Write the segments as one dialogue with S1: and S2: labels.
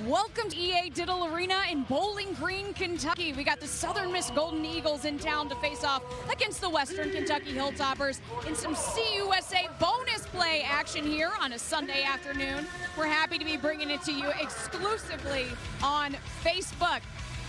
S1: Welcome to EA Diddle Arena in Bowling Green, Kentucky. We got the Southern Miss Golden Eagles in town to face off against the Western Kentucky Hilltoppers in some CUSA bonus play action here on a Sunday afternoon. We're happy to be bringing it to you exclusively on Facebook.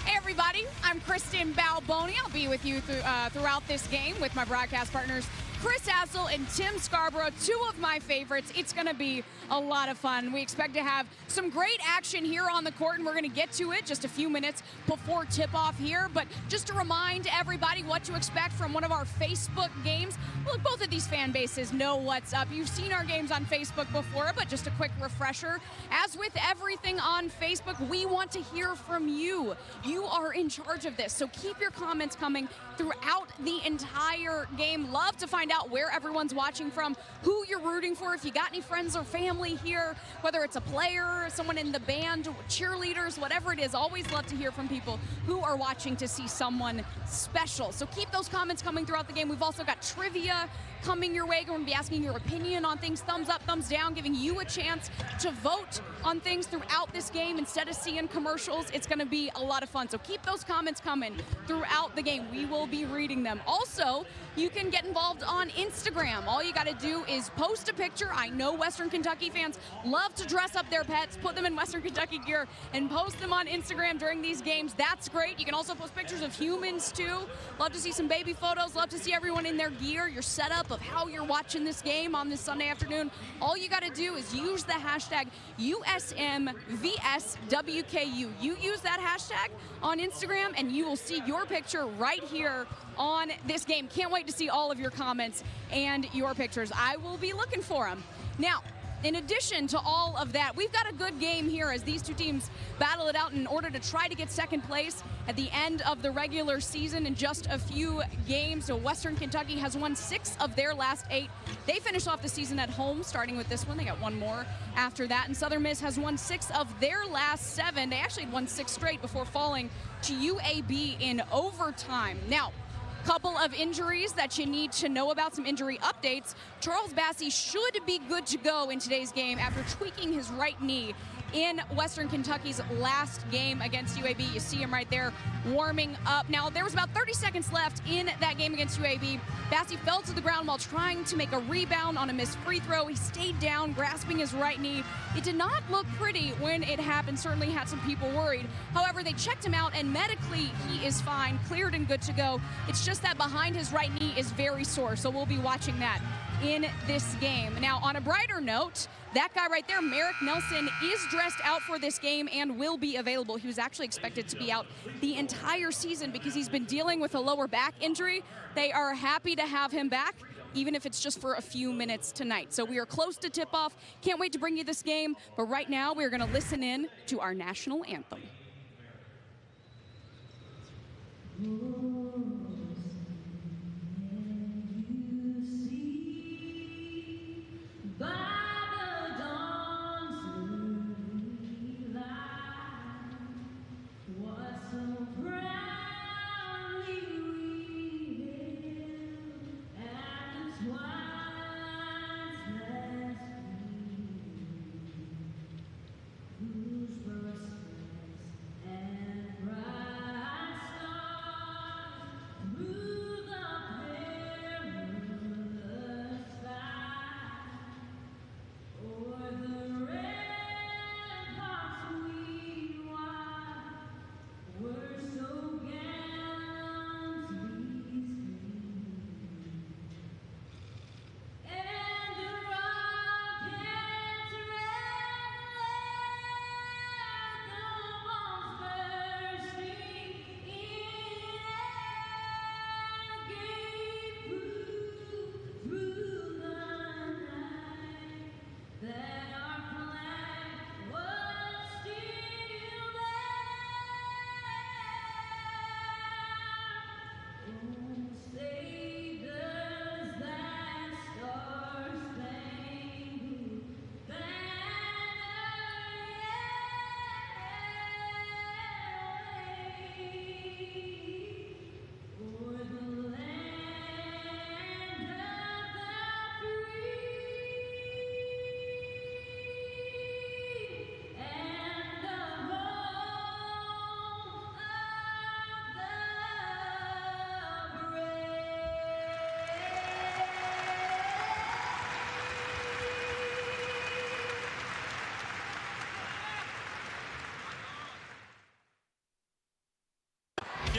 S1: Hey everybody, I'm Kristen Balboni. I'll be with you throughout this game with my broadcast partners Chris Hassel and Tim Scarborough, two of my favorites. It's going to be a lot of fun. We expect to have some great action here on the court, and we're going to get to it just a few minutes before tip-off here. But just to remind everybody what to expect from one of our Facebook games. Look, both of these fan bases know what's up. You've seen our games on Facebook before, but just a quick refresher. As with everything on Facebook, we want to hear from you. You are in charge of this, so keep your comments coming throughout the entire game. Love to find out where everyone's watching from, who you're rooting for, if you got any friends or family here, whether it's a player, someone in the band, cheerleaders, whatever it is. Always love to hear from people who are watching to see someone special. So keep those comments coming throughout the game. We've also got trivia coming your way. We're going to be asking your opinion on things, thumbs up, thumbs down, giving you a chance to vote on things throughout this game instead of seeing commercials. It's going to be a lot of fun. So keep those comments coming throughout the game. We will be reading them. Also, you can get involved on Instagram. All you got to do is post a picture. I know Western Kentucky fans love to dress up their pets, put them in Western Kentucky gear, and post them on Instagram during these games. That's great. You can also post pictures of humans too. Love to see some baby photos. Love to see everyone in their gear, your setup of how you're watching this game on this Sunday afternoon. All you got to do is use the hashtag USMVSWKU. You use that hashtag on Instagram and you will see your picture right here on this game. Can't wait to see all of your comments and your pictures. I will be looking for them. Now, in addition to all of that, we've got a good game here as these two teams battle it out in order to try to get second place at the end of the regular season in just a few games. So Western Kentucky has won 6 of their last 8. They finished off the season at home, starting with this one. They got one more after that. And Southern Miss has won 6 of their last 7. They actually had won 6 straight before falling to UAB in overtime. Now, couple of injuries that you need to know about, some injury updates. Charles Bassey should be good to go in today's game after tweaking his right knee in Western Kentucky's last game against UAB. You see him right there warming up. Now, there was about 30 seconds left in that game against UAB. Bassey fell to the ground while trying to make a rebound on a missed free throw. He stayed down, grasping his right knee. It did not look pretty when it happened, certainly had some people worried. However, they checked him out, and medically, he is fine, cleared and good to go. It's just that behind his right knee is very sore, so we'll be watching that in this game. Now, on a brighter note, that guy right there, Merrick Nelson, is dressed out for this game and will be available. He was actually expected to be out the entire season because he's been dealing with a lower back injury. They are happy to have him back, even if it's just for a few minutes tonight. So we are close to tip-off. Can't wait to bring you this game, but right now we're going to listen in to our national anthem.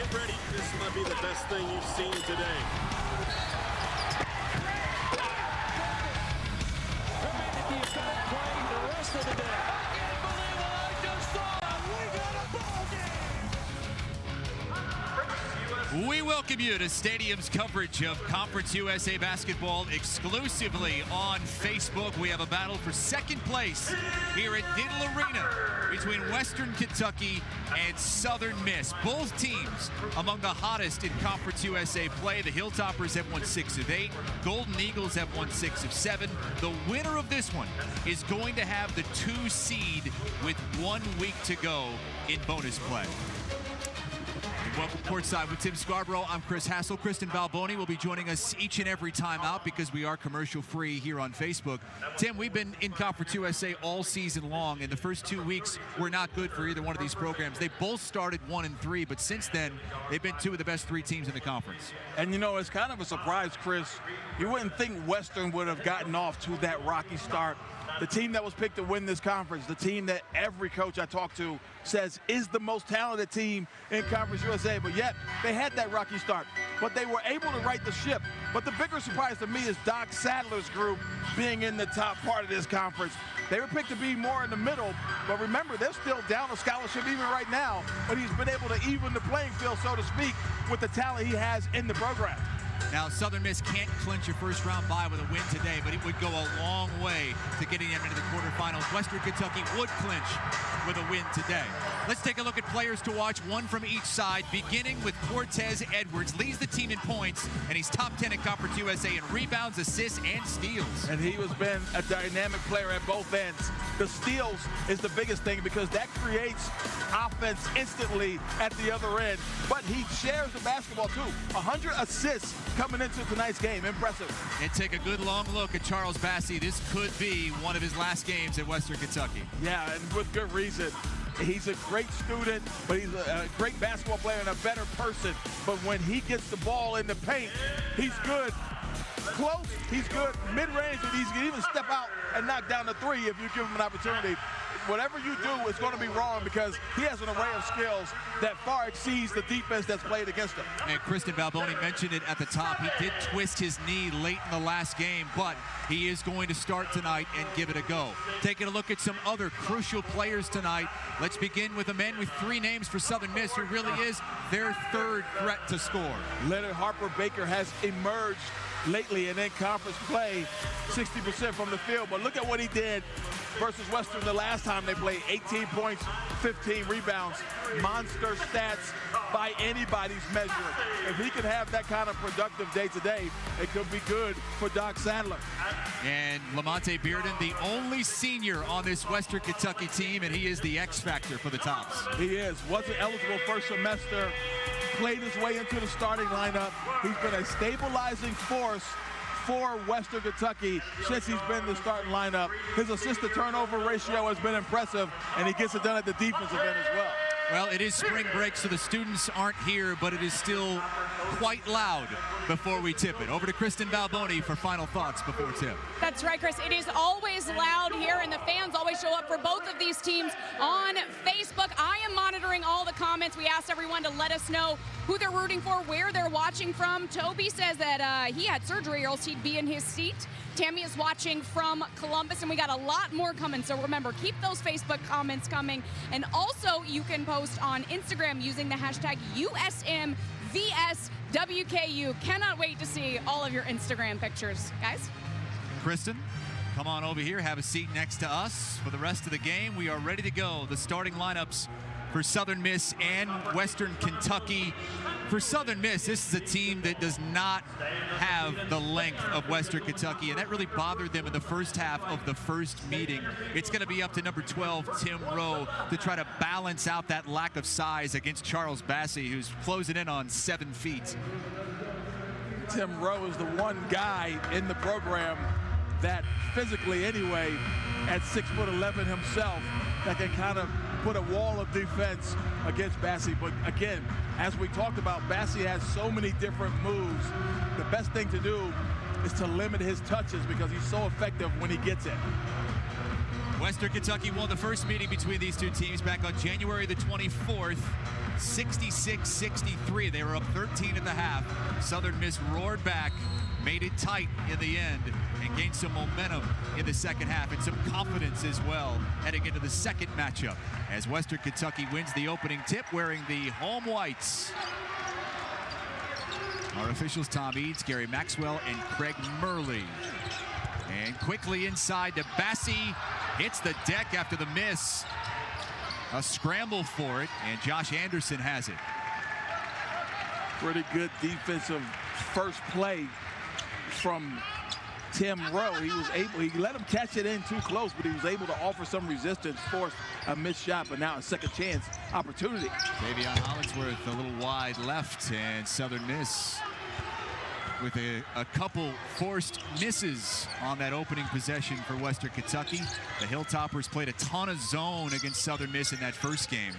S2: get ready. This might be the best thing you've seen today.
S3: Tremendous playing the rest of the day. I can't believe what I just saw. We got a ball game.
S4: We welcome you to Stadium's coverage of Conference USA basketball exclusively on Facebook. We have a battle for second place here at Diddle Arena between Western Kentucky and Southern Miss. Both teams among the hottest in Conference USA play. The Hilltoppers have won 6 of 8. Golden Eagles have won 6 of 7. The winner of this one is going to have the 2 seed with 1 week to go in bonus play. Welcome courtside with Tim Scarborough. I'm Chris Hassel. Kristen Balboni will be joining us each and every time out because we are commercial free here on Facebook. Tim, we've been in Conference USA all season long, and the first 2 weeks were not good for either one of these programs. They both started 1-3, but since then, they've been 2 of the best 3 teams in the conference.
S5: And you know, it's kind of a surprise, Chris. You wouldn't think Western would have gotten off to that rocky start. The team that was picked to win this conference, the team that every coach I talk to says is the most talented team in Conference USA, but yet they had that rocky start. But they were able to right the ship. But the bigger surprise to me is Doc Sadler's group being in the top part of this conference. They were picked to be more in the middle, but remember, they're still down a scholarship even right now, but he's been able to even the playing field, so to speak, with the talent he has in the program.
S4: Now, Southern Miss can't clinch a first-round bye with a win today, but it would go a long way to getting them into the quarterfinals. Western Kentucky would clinch with a win today. Let's take a look at players to watch, one from each side, beginning with Cortez Edwards. Leads the team in points, and he's top 10 in Conference USA in rebounds, assists, and steals.
S5: And he has been a dynamic player at both ends. The steals is the biggest thing because that creates offense instantly at the other end. But he shares the basketball, too. 100 assists coming into tonight's game. Impressive.
S4: And take a good long look at Charles Bassey. This could be one of his last games at Western Kentucky.
S5: Yeah, and with good reason. He's a great student, but he's a great basketball player and a better person. But when he gets the ball in the paint, he's good. Close, he's good. Mid-range, and he can even step out and knock down the 3 if you give him an opportunity. Whatever you do is going to be wrong because he has an array of skills that far exceeds the defense that's played against him.
S4: And Kristen Balboni mentioned it at the top. He did twist his knee late in the last game, but he is going to start tonight and give it a go. Taking a look at some other crucial players tonight. Let's begin with a man with 3 names for Southern Miss who really is their 3rd threat to score.
S5: Leonard Harper Baker has emerged lately in conference play, 60% from the field. But look at what he did versus Western the last time they played. 18 points, 15 rebounds. Monster stats by anybody's measure. If he could have that kind of productive day today, it could be good for Doc Sadler.
S4: And Lamonte Bearden, the only senior on this Western Kentucky team, and he is the X factor for the Tops.
S5: He is. Wasn't eligible first semester. Played his way into the starting lineup. He's been a stabilizing force for Western Kentucky since he's been in the starting lineup. His assist-to-turnover ratio has been impressive, and he gets it done at the defensive end as well.
S4: Well, it is spring break, so the students aren't here, but it is still quite loud before we tip it. Over to Kristen Balboni for final thoughts before tip.
S1: That's right, Chris. It is always loud here, and the fans always show up for both of these teams on Facebook. I am monitoring all the comments. We asked everyone to let us know who they're rooting for, where they're watching from. Toby says that he had surgery or else he'd be in his seat. Tammy is watching from Columbus, and we got a lot more coming. So remember, keep those Facebook comments coming. And also, you can post on Instagram using the hashtag USMVSWKU. Cannot wait to see all of your Instagram pictures, guys.
S4: Kristen, come on over here. Have a seat next to us for the rest of the game. We are ready to go. The starting lineups for Southern Miss and Western Kentucky. For Southern Miss, this is a team that does not have the length of Western Kentucky, and that really bothered them in the first half of the first meeting. It's going to be up to number 12, Tim Rowe, to try to balance out that lack of size against Charles Bassey, who's closing in on 7 feet.
S5: Tim Rowe is the one guy in the program that physically anyway, at 6'11" himself, that can kind of put a wall of defense against Bassey. But again, as we talked about, Bassey has so many different moves. The best thing to do is to limit his touches because he's so effective when he gets it.
S4: Western Kentucky won the first meeting between these two teams back on January the 24th, 66-63. They were up 13 at the half. Southern Miss roared back, made it tight in the end, and gained some momentum in the second half and some confidence as well heading into the second matchup as Western Kentucky wins the opening tip wearing the home whites. Our officials, Tom Eads, Gary Maxwell, and Craig Murley. And quickly inside to Bassi, hits the deck after the miss. A scramble for it, and Josh Anderson has it.
S5: Pretty good defensive first play from Tim Rowe. He let him catch it in too close, but he was able to offer some resistance, force a missed shot, but now a second chance opportunity.
S4: Davion Hollingsworth a little wide left, and Southern Miss with a couple forced misses on that opening possession for Western Kentucky. The Hilltoppers played a ton of zone against Southern Miss in that first game.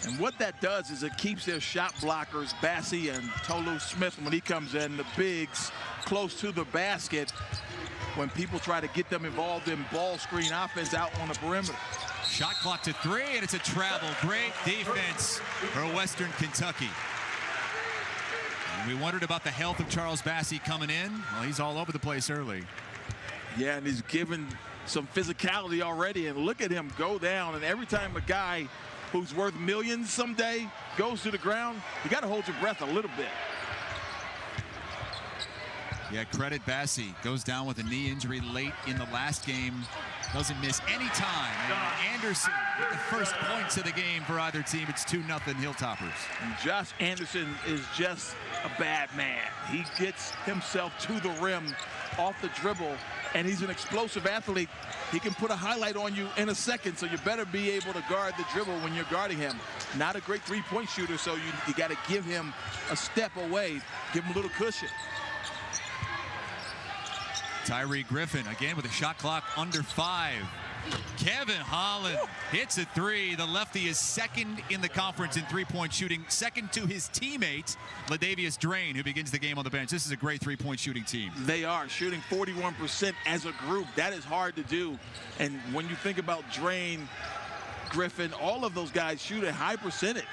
S5: And what that does is it keeps their shot blockers, Bassi and Tolu Smith, when he comes in, the bigs close to the basket when people try to get them involved in ball screen offense out on the perimeter.
S4: Shot clock to 3, and it's a travel. Great defense for Western Kentucky. And we wondered about the health of Charles Bassi coming in. Well, he's all over the place early.
S5: Yeah, and he's given some physicality already, and look at him go down. And every time a guy who's worth millions someday goes to the ground, you got to hold your breath a little bit.
S4: Yeah, credit Bassi. Goes down with a knee injury late in the last game. Doesn't miss any time. And Anderson with the first points of the game for either team. It's 2-0 Hilltoppers.
S5: And Josh Anderson is just a bad man. He gets himself to the rim off the dribble, and he's an explosive athlete. He can put a highlight on you in a second, so you better be able to guard the dribble when you're guarding him. Not a great three-point shooter, so you got to give him a step away, give him a little cushion.
S4: Tyree Griffin again with a shot clock under 5. Kevin Holland hits a 3. The lefty is second in the conference in three-point shooting, second to his teammate, Ladavius Drain, who begins the game on the bench. This is a great three-point shooting team.
S5: They are shooting 41% as a group. That is hard to do. And when you think about Drain, Griffin, all of those guys shoot a high percentage.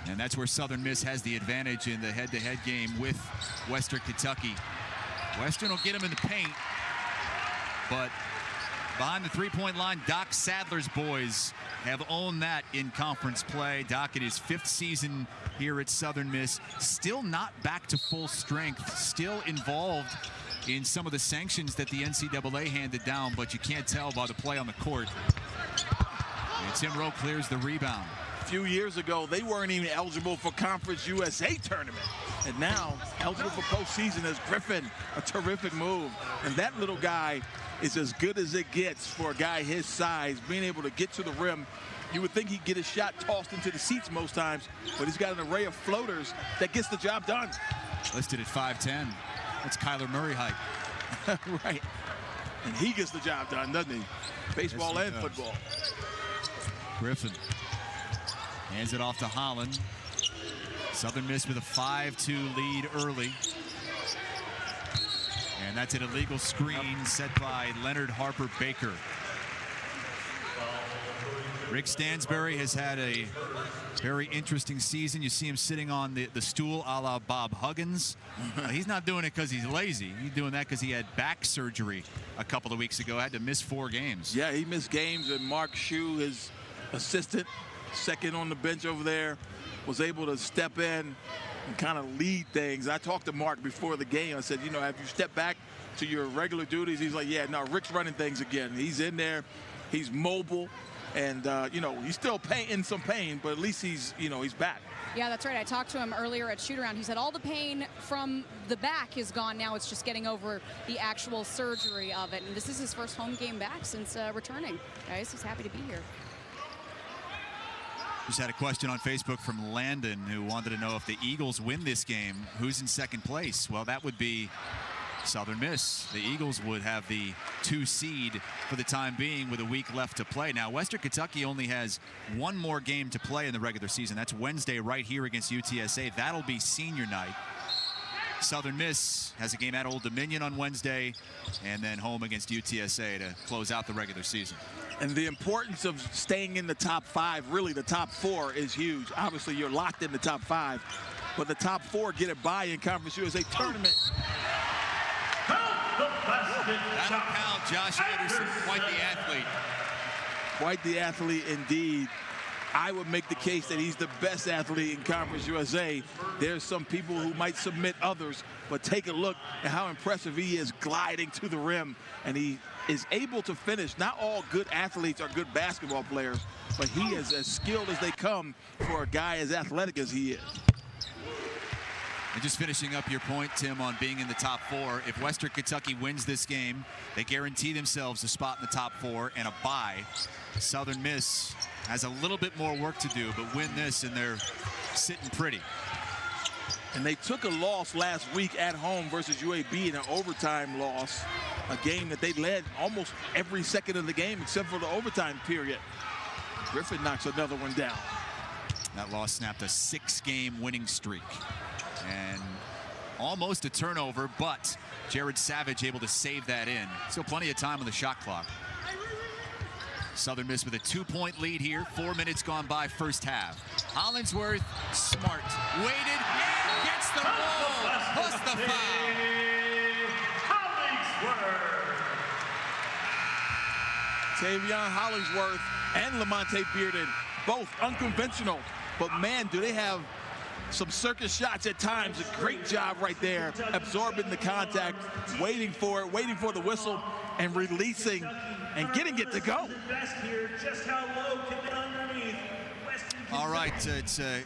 S4: And that's where Southern Miss has the advantage in the head-to-head game with Western Kentucky. Western will get him in the paint, but behind the three-point line, Doc Sadler's boys have owned that in conference play. Doc in his 5th season here at Southern Miss, still not back to full strength, still involved in some of the sanctions that the NCAA handed down, but you can't tell by the play on the court. And Tim Rowe clears the rebound.
S5: A few years ago, they weren't even eligible for Conference USA tournament. And now, eligible for postseason as Griffin, a terrific move. And that little guy is as good as it gets for a guy his size, being able to get to the rim. You would think he'd get his shot tossed into the seats most times, but he's got an array of floaters that gets the job done.
S4: Listed at 5'10". That's Kyler Murray height.
S5: Right. And he gets the job done, doesn't he? Baseball
S4: Yes, he
S5: and
S4: does.
S5: football.
S4: Griffin hands it off to Holland. Southern Miss with a 5-2 lead early. And that's an illegal screen set by Leonard Harper Baker. Rick Stansbury has had a very interesting season. You see him sitting on the stool a la Bob Huggins. He's not doing it because he's lazy. He's doing that because he had back surgery a couple of weeks ago. Had to miss 4 games.
S5: Yeah, he missed games, and Mark Shue, his assistant, second on the bench over there, was able to step in and kind of lead things. I talked to Mark before the game. I said, you know, have you stepped back to your regular duties? He's like, yeah, no, Rick's running things again. He's in there. He's mobile. And, you know, he's still in some pain, but at least he's, you know, he's back.
S1: Yeah, that's right. I talked to him earlier at shoot-around. He said all the pain from the back is gone now. It's just getting over the actual surgery of it. And this is his first home game back since returning. Guys, he's happy to be here.
S4: Just had a question on Facebook from Landon, who wanted to know if the Eagles win this game, who's in second place? Well, that would be Southern Miss. The Eagles would have the 2 seed for the time being with a week left to play. Now, Western Kentucky only has 1 more game to play in the regular season. That's Wednesday right here against UTSA. That'll be senior night. Southern Miss has a game at Old Dominion on Wednesday, and then home against UTSA to close out the regular season.
S5: And the importance of staying in the top 5, really the top 4, is huge. Obviously, you're locked in the top 5, but the top 4 get a bye in Conference USA tournament.
S4: That'll count. Josh Anderson, quite the athlete.
S5: Quite the athlete indeed. I would make the case that he's the best athlete in Conference USA. There's some people who might submit others, but take a look at how impressive he is gliding to the rim, and he is able to finish. Not all good athletes are good basketball players, but he is as skilled as they come for a guy as athletic as he is.
S4: And just finishing up your point, Tim, on being in the top 4, if Western Kentucky wins this game, they guarantee themselves a spot in the top 4 and a bye. Southern Miss has a little bit more work to do, but win this and they're sitting pretty.
S5: And they took a loss last week at home versus UAB in an overtime loss, a game that they led almost every second of the game except for the overtime period. Griffin knocks another one down.
S4: That loss snapped a 6-game winning streak. And almost a turnover, but Jared Savage able to save that in. Still plenty of time on the shot clock. Southern Miss with a 2-point lead here. 4 minutes gone by first half. Hollingsworth, smart, waited, and gets the ball, plus the foul.
S5: Tavion Hollingsworth and Lamonte Bearden, both unconventional, but man, do they have some circus shots at times. A great job right there, absorbing the contact, waiting for it, waiting for the whistle, and releasing and getting it to go.
S4: All right, it's a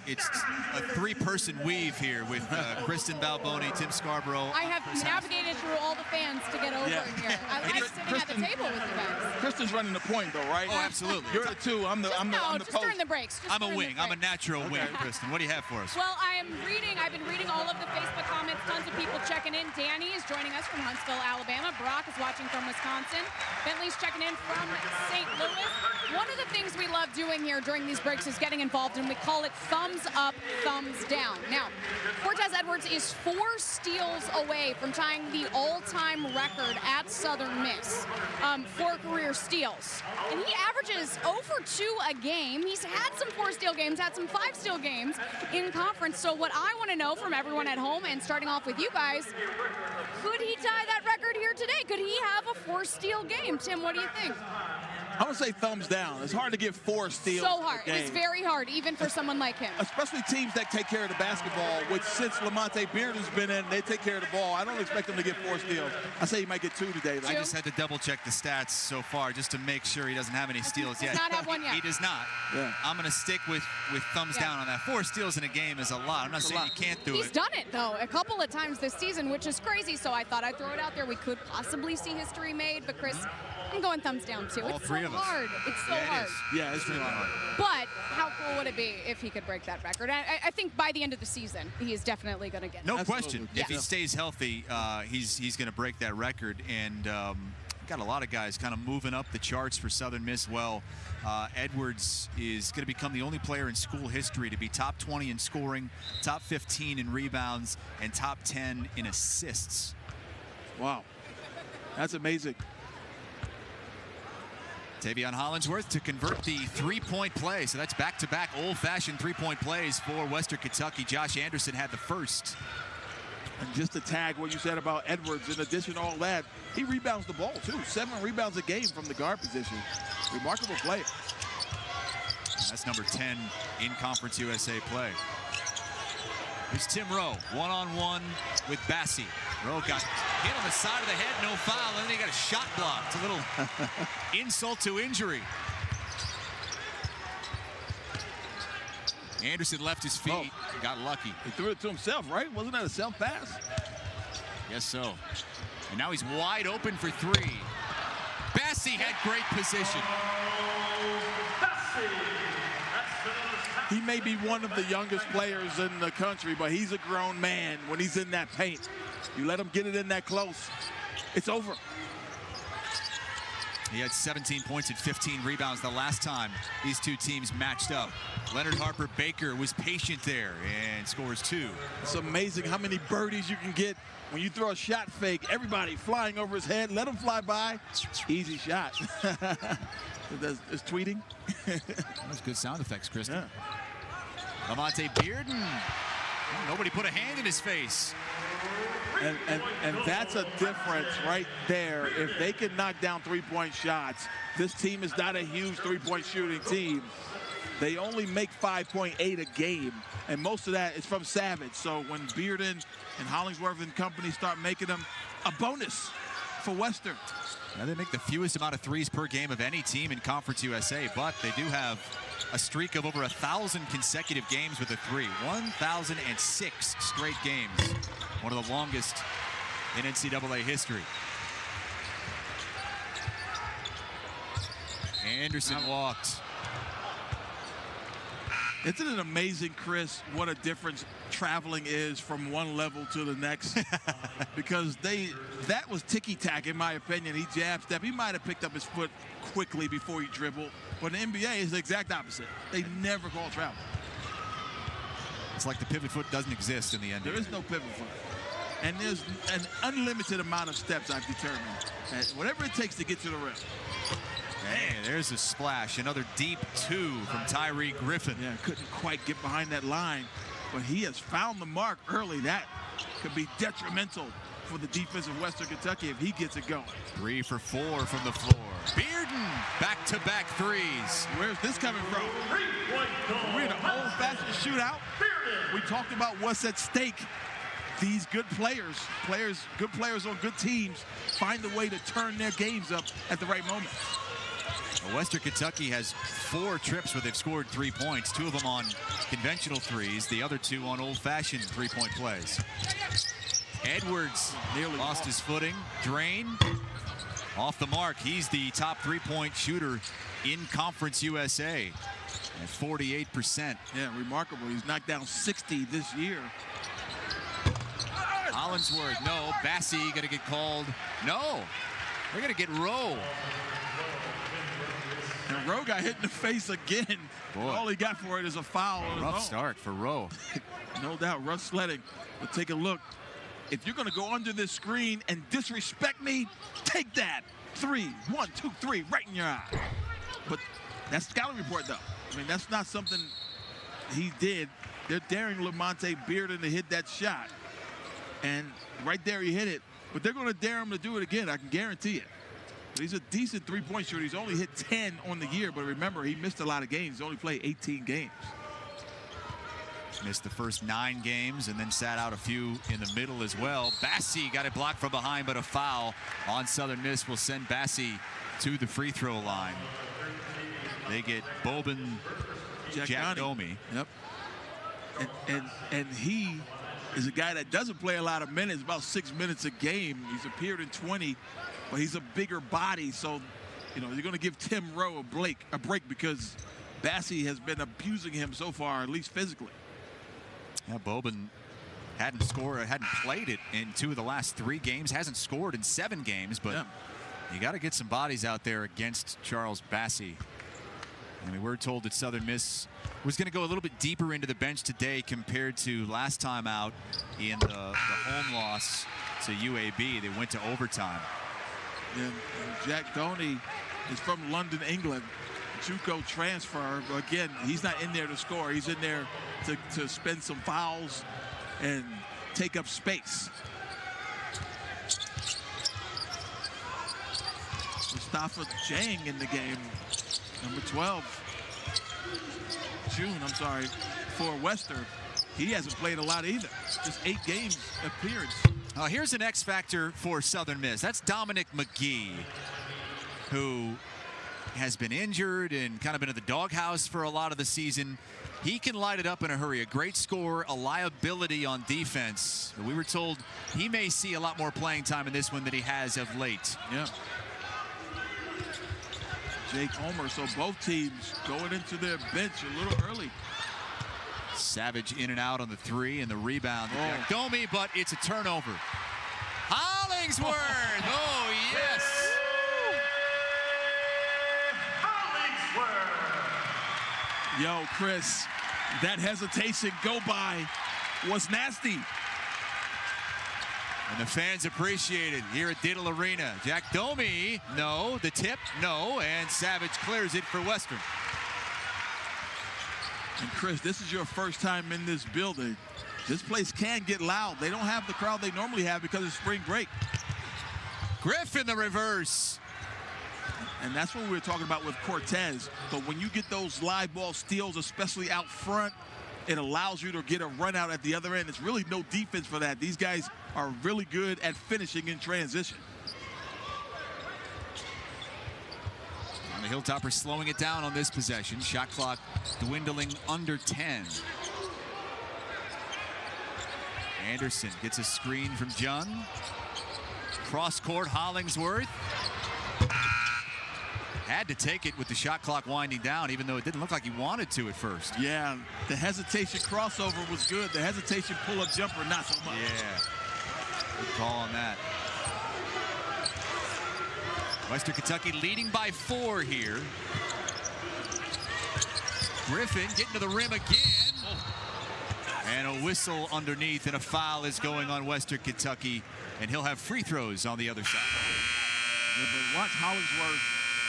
S4: 3-person weave here with Kristen Balboni, Tim Scarborough.
S1: I have navigated through all the fans to get over here. I like sitting at the table with you guys.
S5: Kristen's running the point, though, right?
S4: Oh, absolutely.
S5: You're the 2. I'm the
S1: just
S5: post.
S1: during the breaks.
S4: I'm a wing. I'm a natural wing, Kristen. What do you have for us?
S1: Well, I've been reading all of the Facebook comments. Tons of people checking in. Danny is joining us from Huntsville, Alabama. Brock is watching from Wisconsin. Bentley's checking in from St. Louis. One of the things we love doing here during these breaks is getting involved, and we call it thumbs up, thumbs down. Now, Cortez Edwards is 4 steals away from tying the all-time record at Southern Miss for career steals. And he averages over 2 a game. He's had some 4-steal games, had some 5-steal games in conference. So what I want to know from everyone at home, and starting off with you guys, could he tie that record here today? Could he have a 4-steal game? Tim, what do you think?
S5: I'm going to say thumbs down. It's hard to get 4 steals.
S1: So hard. It is very hard, even for someone like him.
S5: Especially teams that take care of the basketball, which since Lamonte Bearden's been in, they take care of the ball. I don't expect him to get 4 steals. I say he might get 2 today, though.
S4: I just had to double-check the stats so far just to make sure he doesn't have any steals yet.
S1: He does not have one yet.
S4: He does not.
S5: Yeah.
S4: I'm going to stick with thumbs down on that. 4 steals in a game is a lot. I'm not saying you can't do it.
S1: He's done it, though, a couple of times this season, which is crazy. So I thought I'd throw it out there. We could possibly see history made, but Chris, I'm going thumbs down, too.
S4: All
S1: it's
S4: 3
S1: so
S4: of us.
S1: hard. It's so hard.
S5: Yeah, it's really hard.
S1: But how cool would it be if he could break that record? I think by the end of the season, he is definitely going to get it.
S4: No
S5: Absolutely.
S4: question.
S1: Yeah.
S4: If he stays healthy, he's going to break that record. And got a lot of guys kind of moving up the charts for Southern Miss. Well, Edwards is going to become the only player in school history to be top 20 in scoring, top 15 in rebounds, and top 10 in assists.
S5: Wow. That's amazing.
S4: Tavion Hollingsworth to convert the 3-point play. So that's back-to-back old-fashioned 3-point plays for Western Kentucky. Josh Anderson had the first.
S5: And just to tag what you said about Edwards, in addition to all that, he rebounds the ball, too. 7 rebounds a game from the guard position. Remarkable player.
S4: That's number 10 in Conference USA play. Here's Tim Rowe, one-on-one with Bassi. Rowe got hit on the side of the head, no foul, and then he got a shot blocked. A little insult to injury. Anderson left his feet, got lucky.
S5: He threw it to himself, right? Wasn't that a self-pass?
S4: Yes, so. And now he's wide open for 3. Bassi had great position.
S5: He may be one of the youngest players in the country, but he's a grown man when he's in that paint. You let him get it in that close, it's over.
S4: He had 17 points and 15 rebounds the last time these two teams matched up. Leonard Harper Baker was patient there and scores 2.
S5: It's amazing how many birdies you can get when you throw a shot fake. Everybody flying over his head. Let him fly by. Easy shot. It's tweeting.
S4: Those good sound effects, Kristen.
S5: Yeah.
S4: Lamonte Bearden. Nobody put a hand in his face.
S5: And that's a difference right there. If they can knock down three-point shots, this team is not a huge three-point shooting team. They only make 5.8 a game, and most of that is from Savage. So when Bearden and Hollingsworth and company start making them, a bonus for Western.
S4: Now they make the fewest amount of threes per game of any team in Conference USA, but they do have a streak of over 1,000 consecutive games with a three. 1,006 straight games. One of the longest in NCAA history. Anderson walked.
S5: Isn't it amazing, Chris, what a difference traveling is from one level to the next? Because that was ticky-tack, in my opinion. He jab step. He might have picked up his foot quickly before he dribbled. But in the NBA, it's the exact opposite. They never call travel.
S4: It's like the pivot foot doesn't exist in the NBA.
S5: There is no pivot foot. And there's an unlimited amount of steps, I've determined. And whatever it takes to get to the rim.
S4: Hey, there's a splash. Another deep 2 from Tyree Griffin.
S5: Yeah, couldn't quite get behind that line, but he has found the mark early. That could be detrimental for the defense of Western Kentucky if he gets it going.
S4: 3 for 4 from the floor. Bearden, back-to-back threes.
S5: Where's this coming from? We're in an old-fashioned shootout. We talked about what's at stake. These good players, good players on good teams, find a way to turn their games up at the right moment.
S4: Western Kentucky has 4 trips where they've scored 3 points, 2 of them on conventional threes, the other 2 on old-fashioned three-point plays. Edwards nearly lost his footing. Drain off the mark. He's the top three-point shooter in Conference USA at 48%.
S5: Yeah, remarkable. He's knocked down 60 this year.
S4: Hollingsworth, no. Bassey going to get called. No. They're going to get Rowe.
S5: And Rowe got hit in the face again.
S4: Boy.
S5: All he got for it is a foul.
S4: Rough start for Rowe.
S5: No doubt, Russ Sledding. But take a look. If you're going to go under this screen and disrespect me, take that. 3, 1, 2, 3, right in your eye. But that's scouting report, though. I mean, that's not something he did. They're daring Lamonte Bearden to hit that shot. And right there he hit it. But they're going to dare him to do it again, I can guarantee it. But he's a decent three-point shooter. He's only hit 10 on the year. But remember, he missed a lot of games. He's only played 18 games.
S4: Missed the first 9 games and then sat out a few in the middle as well. Bassey got it blocked from behind, but a foul on Southern Miss will send Bassey to the free throw line. They get Boban Jack Domi.
S5: Yep. And he is a guy that doesn't play a lot of minutes, about 6 minutes a game. He's appeared in 20, but he's a bigger body. So, you know, you're going to give Tim Rowe a break because Bassey has been abusing him so far, at least physically.
S4: Yeah, Boban hadn't played it in 2 of the last 3 games, hasn't scored in 7 games, but you got to get some bodies out there against Charles Bassey. I mean, we're told that Southern Miss was going to go a little bit deeper into the bench today compared to last time out in the home loss to UAB. They went to overtime.
S5: And Jack Domi is from London, England. JUCO transfer. Again, he's not in there to score. He's in there to spend some fouls and take up space. Mustafa Jang in the game, number 12. June, I'm sorry, for Western. He hasn't played a lot either. Just 8 games appearance.
S4: Here's an X factor for Southern Miss. That's Dominic McGee, who has been injured and kind of been in the doghouse for a lot of the season. He can light it up in a hurry. A great scorer, a liability on defense. We were told he may see a lot more playing time in this one than he has of late.
S5: Yeah. Jake Homer, so both teams going into their bench a little early.
S4: Savage in and out on the 3 and the rebound. Domi, but it's a turnover. Hollingsworth! Oh, yes!
S5: Yo, Chris, that hesitation go by was nasty.
S4: And the fans appreciate it here at Diddle Arena. Jack Domi, no. The tip, no. And Savage clears it for Western.
S5: And Chris, this is your first time in this building. This place can get loud. They don't have the crowd they normally have because of spring break.
S4: Griffin the reverse.
S5: And that's what we were talking about with Cortez. But when you get those live ball steals, especially out front, it allows you to get a run out at the other end. It's really no defense for that. These guys are really good at finishing in transition.
S4: And the Hilltoppers slowing it down on this possession. Shot clock dwindling under 10. Anderson gets a screen from Jung. Cross court, Hollingsworth. Had to take it with the shot clock winding down, even though it didn't look like he wanted to at first.
S5: Yeah, the hesitation crossover was good. The hesitation pull-up jumper, not so much.
S4: Yeah, good call on that. Western Kentucky leading by 4 here. Griffin getting to the rim again. And a whistle underneath, and a foul is going on Western Kentucky, and he'll have free throws on the other side.
S5: Yeah, but watch Hollingsworth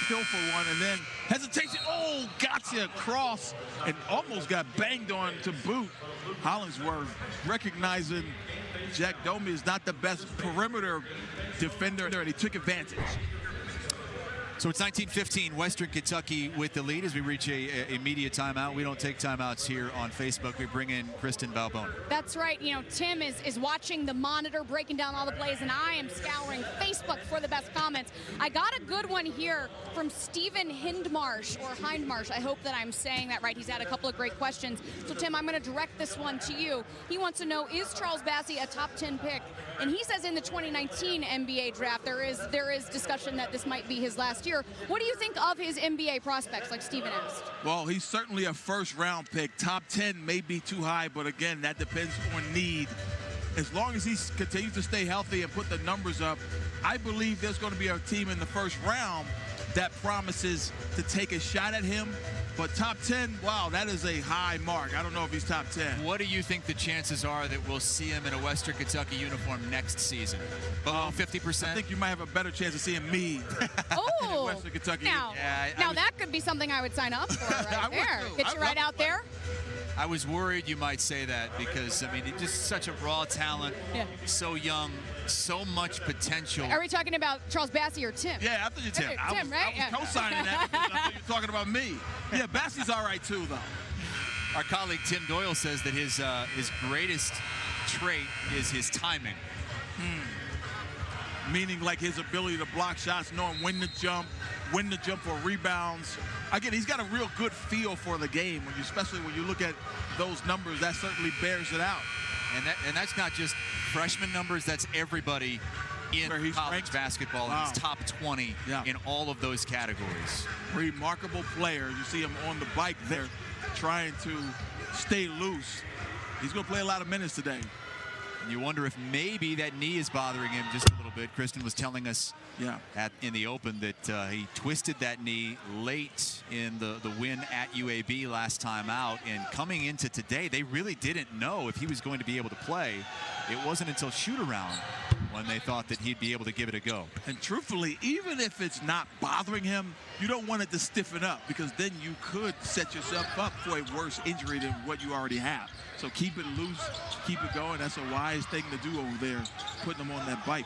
S5: kill for one, and then hesitation. Oh, gotcha, cross, and almost got banged on to boot. Hollingsworth recognizing Jack Domi is not the best perimeter defender, and he took advantage.
S4: So it's 19-15, Western Kentucky with the lead as we reach a media timeout. We don't take timeouts here on Facebook. We bring in Kristen Balboni.
S1: That's right. You know, Tim is watching the monitor, breaking down all the plays, and I am scouring Facebook for the best comments. I got a good one here from Stephen Hindmarsh, or Hindmarsh. I hope that I'm saying that right. He's had a couple of great questions. So, Tim, I'm going to direct this one to you. He wants to know, is Charles Bassey a top 10 pick? And he says in the 2019 NBA draft, there is discussion that this might be his last year. What do you think of his NBA prospects, like Steven asked?
S5: Well, he's certainly a first-round pick. Top 10 may be too high, but again, that depends on need. As long as he continues to stay healthy and put the numbers up, I believe there's going to be a team in the first round that promises to take a shot at him. But top 10, wow, that is a high mark. I don't know if he's top 10.
S4: What do you think the chances are that we'll see him in a Western Kentucky uniform next season? Below 50%?
S5: I think you might have a better chance of seeing me in Western Kentucky.
S1: Now, that could be something I would sign up for right there. Get you right out there.
S4: I was worried you might say that because, I mean, he's just such a raw talent, so young, so much potential.
S1: Are we talking about Charles Bassey or Tim?
S5: Yeah, I think you're Tim.
S1: Tim, right?
S5: I was co-signing that because I thought you were talking about me. Yeah, Bassey's all right, too, though.
S4: Our colleague Tim Doyle says that his greatest trait is his timing.
S5: Meaning like his ability to block shots, knowing when to jump for rebounds. Again, he's got a real good feel for the game, especially when you look at those numbers. That certainly bears it out.
S4: And that's not just freshman numbers, that's everybody in college ranked basketball. Wow. He's top 20 in all of those categories.
S5: Remarkable player. You see him on the bike there trying to stay loose. He's going to play a lot of minutes today.
S4: You wonder if maybe that knee is bothering him just a little bit. Kristen was telling us in the open that he twisted that knee late in the win at UAB last time out. And coming into today, they really didn't know if he was going to be able to play. It wasn't until shoot-around when they thought that he'd be able to give it a go.
S5: And truthfully, even if it's not bothering him, you don't want it to stiffen up because then you could set yourself up for a worse injury than what you already have. So keep it loose, keep it going. That's a wise thing to do over there, putting him on that bike.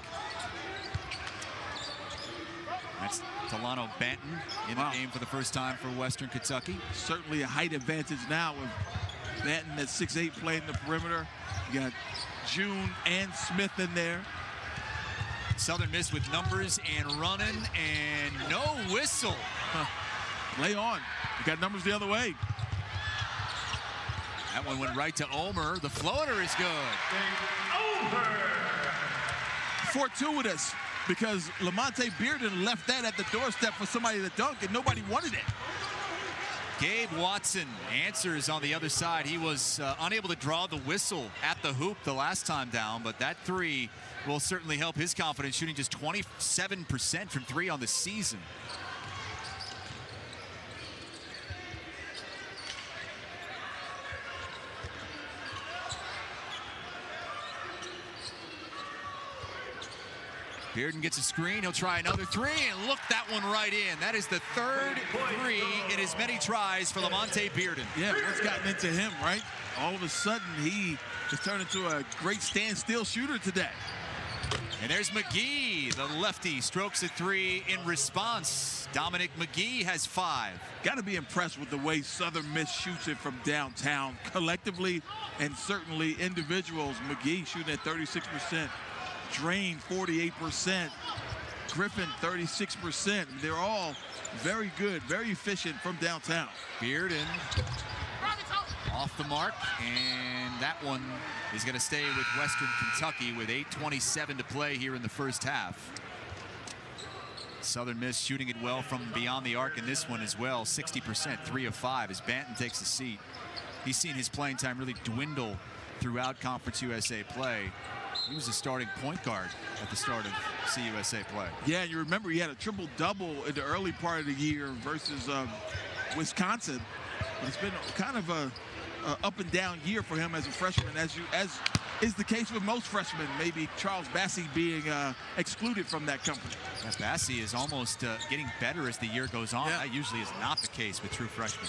S4: That's Talano Banton in the game for the first time for Western Kentucky.
S5: Certainly a height advantage now with Banton at 6'8", playing the perimeter. You got June and Smith in there.
S4: Southern Miss with numbers and running, and no whistle.
S5: Lay on. You got numbers the other way.
S4: That one went right to Omer. The floater is good.
S5: Fortuitous, because Lamonte Bearden left that at the doorstep for somebody to dunk, and nobody wanted it.
S4: Gabe Watson answers on the other side. He was unable to draw the whistle at the hoop the last time down, but that three will certainly help his confidence, shooting just 27% from three on the season. Bearden gets a screen. He'll try another three, and look that one right in. That is the third three in as many tries for Lamonte Bearden.
S5: Yeah, what's gotten into him, right? All of a sudden, he has turned into a great standstill shooter today.
S4: And there's McGee, the lefty, strokes a three in response. Dominic McGee has 5.
S5: Got to be impressed with the way Southern Miss shoots it from downtown, collectively and certainly individuals. McGee shooting at 36%, Drain 48%, Griffin 36%. They're all very good, very efficient from downtown.
S4: Bearden off the mark, and that one is going to stay with Western Kentucky with 8:27 to play here in the first half. Southern Miss shooting it well from beyond the arc in this one as well, 60%, 3 of 5 as Banton takes a seat. He's seen his playing time really dwindle throughout Conference USA play. He was a starting point guard at the start of CUSA play.
S5: Yeah, you remember he had a triple-double in the early part of the year versus Wisconsin. But it's been kind of a up and down year for him as a freshman, as is the case with most freshmen, maybe Charles Bassey being excluded from that company.
S4: Yeah, Bassey is almost getting better as the year goes on.
S5: Yeah.
S4: That usually is not the case with true freshmen.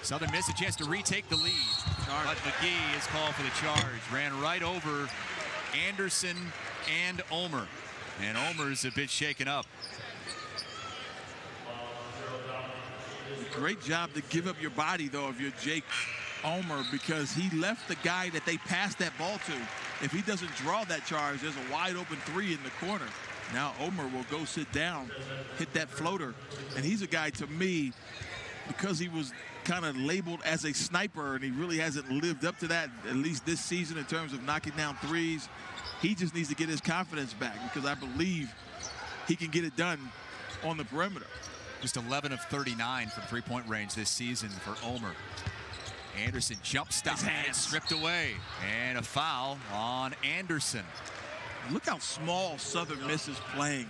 S4: Southern Miss a chance to retake the lead, but McGee is called for the charge. Ran right over Anderson and Omer, and Omer's a bit shaken up.
S5: Great job to give up your body, though, if you're Jake Omer, because he left the guy that they passed that ball to. If he doesn't draw that charge, there's a wide open three in the corner. Now Omer will go sit down, hit that floater, and he's a guy, to me, because he was kind of labeled as a sniper and he really hasn't lived up to that, at least this season, in terms of knocking down threes. He just needs to get his confidence back, because I believe he can get it done on the perimeter.
S4: Just 11 of 39 from three-point range this season for Omer. Anderson jump stop and stripped away, and a foul on Anderson.
S5: Look how small Southern Miss is playing.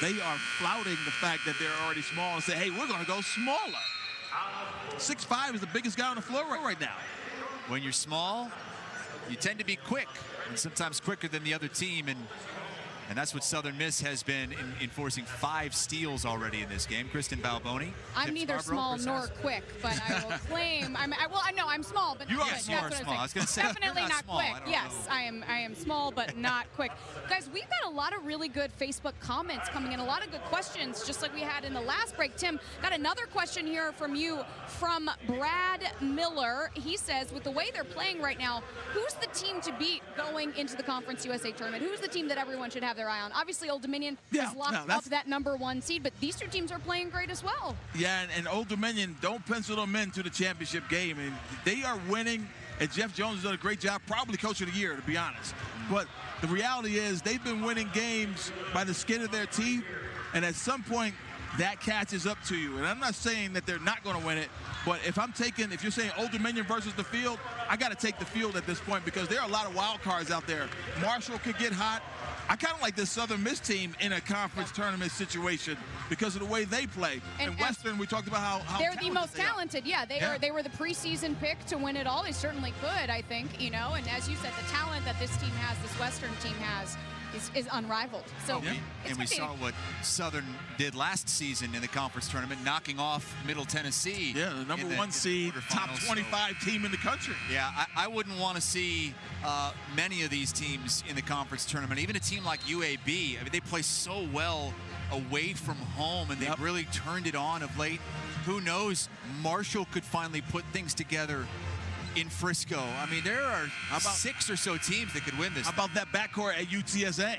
S5: They are flouting the fact that they're already small and say, hey, we're going to go smaller. 6'5" is the biggest guy on the floor right now.
S4: When you're small, you tend to be quick, and sometimes quicker than the other team, and that's what Southern Miss has been enforcing. 5 steals already in this game. Kristen Balboni.
S1: I'm neither small nor quick, but I will claim I'm small, but
S4: you
S1: not
S4: are
S1: quick.
S4: small. I was going to say
S1: definitely not
S4: small.
S1: quick. Yes, I am small, but not quick. Guys, we've got a lot of really good Facebook comments coming in, a lot of good questions, just like we had in the last break. Tim, got another question here from you, from Brad Miller. He says, with the way they're playing right now, who's the team to beat going into the Conference USA tournament? Who's the team that everyone should have their eye on? Obviously, Old Dominion has locked up that #1 seed, but these two teams are playing great as well.
S5: Yeah, and Old Dominion, don't pencil them into the championship game. And they are winning, and Jeff Jones has done a great job, probably coach of the year, to be honest. But the reality is they've been winning games by the skin of their teeth, and at some point, that catches up to you. And I'm not saying that they're not going to win it, but if you're saying Old Dominion versus the field, I got to take the field at this point, because there are a lot of wild cards out there. Marshall could get hot. I kind of like this Southern Miss team in a conference tournament situation because of the way they play. And Western, we talked about how
S1: they're the most talented. Yeah, they were the preseason pick to win it all. They certainly could, I think, and as you said, the talent that this team has, this Western team has, is unrivaled. So
S4: and we saw what Southern did last season in the conference tournament, knocking off Middle Tennessee.
S5: Yeah, the #1 seed, top 25 team in the country.
S4: Yeah, I wouldn't want to see many of these teams in the conference tournament. Even a team like UAB, I mean, they play so well away from home, and they've really turned it on of late. Who knows? Marshall could finally put things together in Frisco. I mean, there are 6 or so teams that could win this.
S5: How about that backcourt at UTSA?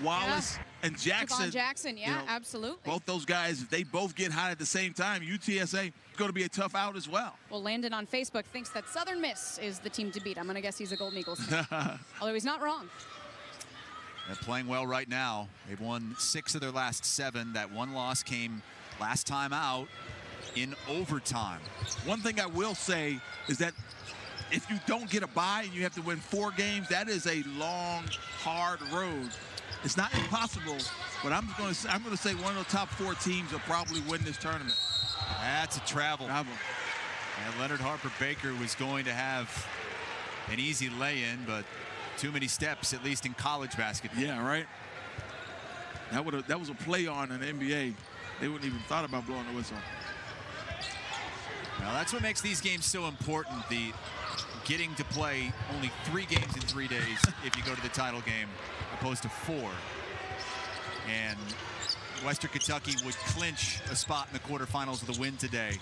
S5: Wallace and Jackson.
S1: Javon Jackson, absolutely.
S5: Both those guys, if they both get hot at the same time, UTSA is going to be a tough out as well.
S1: Well, Landon on Facebook thinks that Southern Miss is the team to beat. I'm going to guess he's a Golden Eagles fan. Although he's not wrong.
S4: They're playing well right now. They've won 6 of their last 7. That one loss came last time out in overtime.
S5: One thing I will say is that if you don't get a bye and you have to win 4 games, that is a long, hard road. It's not impossible, but I'm going to say one of the top 4 teams will probably win this tournament.
S4: That's a travel. And Leonard Harper Baker was going to have an easy lay-in, but too many steps, at least in college basketball.
S5: Yeah, right. That was a play on in the NBA. They wouldn't even thought about blowing the whistle.
S4: Now that's what makes these games so important. The getting to play only 3 games in 3 days if you go to the title game, opposed to 4. And Western Kentucky would clinch a spot in the quarterfinals with a win today.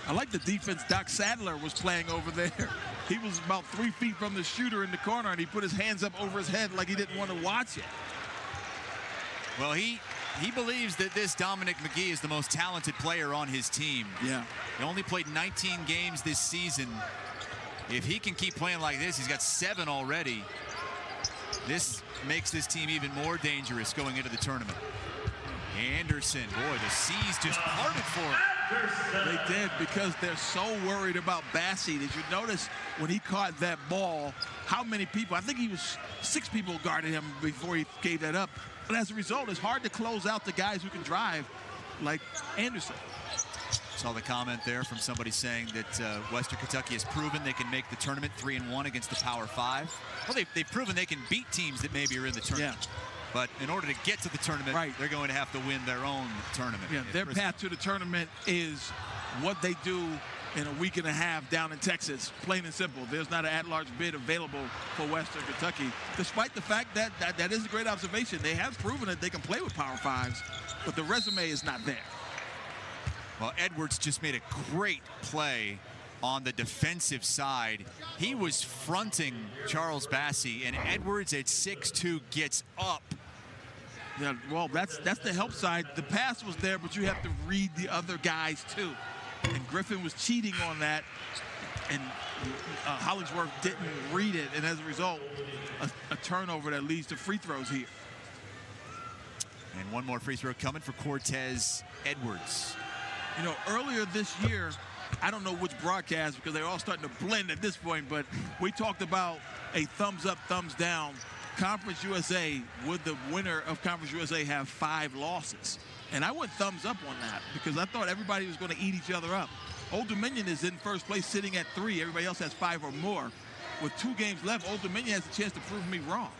S5: I like the defense Doc Sadler was playing over there. He was about 3 feet from the shooter in the corner, and he put his hands up over his head like he didn't want to watch it.
S4: Well, he believes that this Dominic McGee is the most talented player on his team.
S5: Yeah.
S4: He only played 19 games this season. If he can keep playing like this, he's got 7 already. This makes this team even more dangerous going into the tournament. Anderson, boy, the seas just parted for him.
S5: They did, because they're so worried about Bassey. Did you notice when he caught that ball, how many people, I think he was 6 people guarded him before he gave that up. But as a result, it's hard to close out the guys who can drive like Anderson.
S4: Saw the comment there from somebody saying that Western Kentucky has proven they can make the tournament 3-1 against the Power 5. Well, they've proven they can beat teams that maybe are in the tournament. Yeah. But in order to get to the tournament, they're going to have to win their own tournament.
S5: Yeah, their path to the tournament is what they do in a week and a half down in Texas, plain and simple. There's not an at-large bid available for Western Kentucky, despite the fact that that is a great observation. They have proven that they can play with Power 5s, but the resume is not there.
S4: Well, Edwards just made a great play on the defensive side. He was fronting Charles Bassey, and Edwards at 6'2" gets up.
S5: Yeah, well, that's the help side. The pass was there, but you have to read the other guys too. And Griffin was cheating on that, and Hollingsworth didn't read it, and as a result, a turnover that leads to free throws here.
S4: And one more free throw coming for Cortez Edwards.
S5: You know, earlier this year, I don't know which broadcast, because they're all starting to blend at this point, but we talked about a thumbs up, thumbs down. Conference USA, would the winner of Conference USA have 5 losses? And I went thumbs up on that, because I thought everybody was going to eat each other up. Old Dominion is in first place sitting at 3. Everybody else has 5 or more. With 2 games left, Old Dominion has a chance to prove me wrong.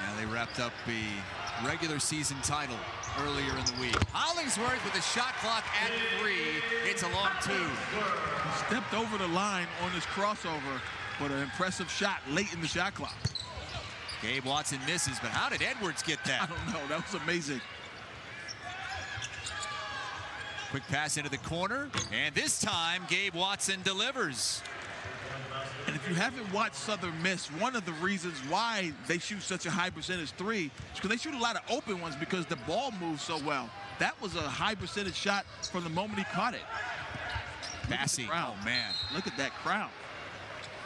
S4: Now they wrapped up the regular season title earlier in the week. Hollingsworth with the shot clock at 3. It's a long 2.
S5: Stepped over the line on this crossover, but an impressive shot late in the shot clock.
S4: Gabe Watson misses, but how did Edwards get that?
S5: I don't know. That was amazing.
S4: Quick pass into the corner, and this time Gabe Watson delivers.
S5: And if you haven't watched Southern Miss, one of the reasons why they shoot such a high percentage 3 is because they shoot a lot of open ones because the ball moves so well. That was a high percentage shot from the moment he caught it.
S4: Bassey, oh man.
S5: Look at that crowd.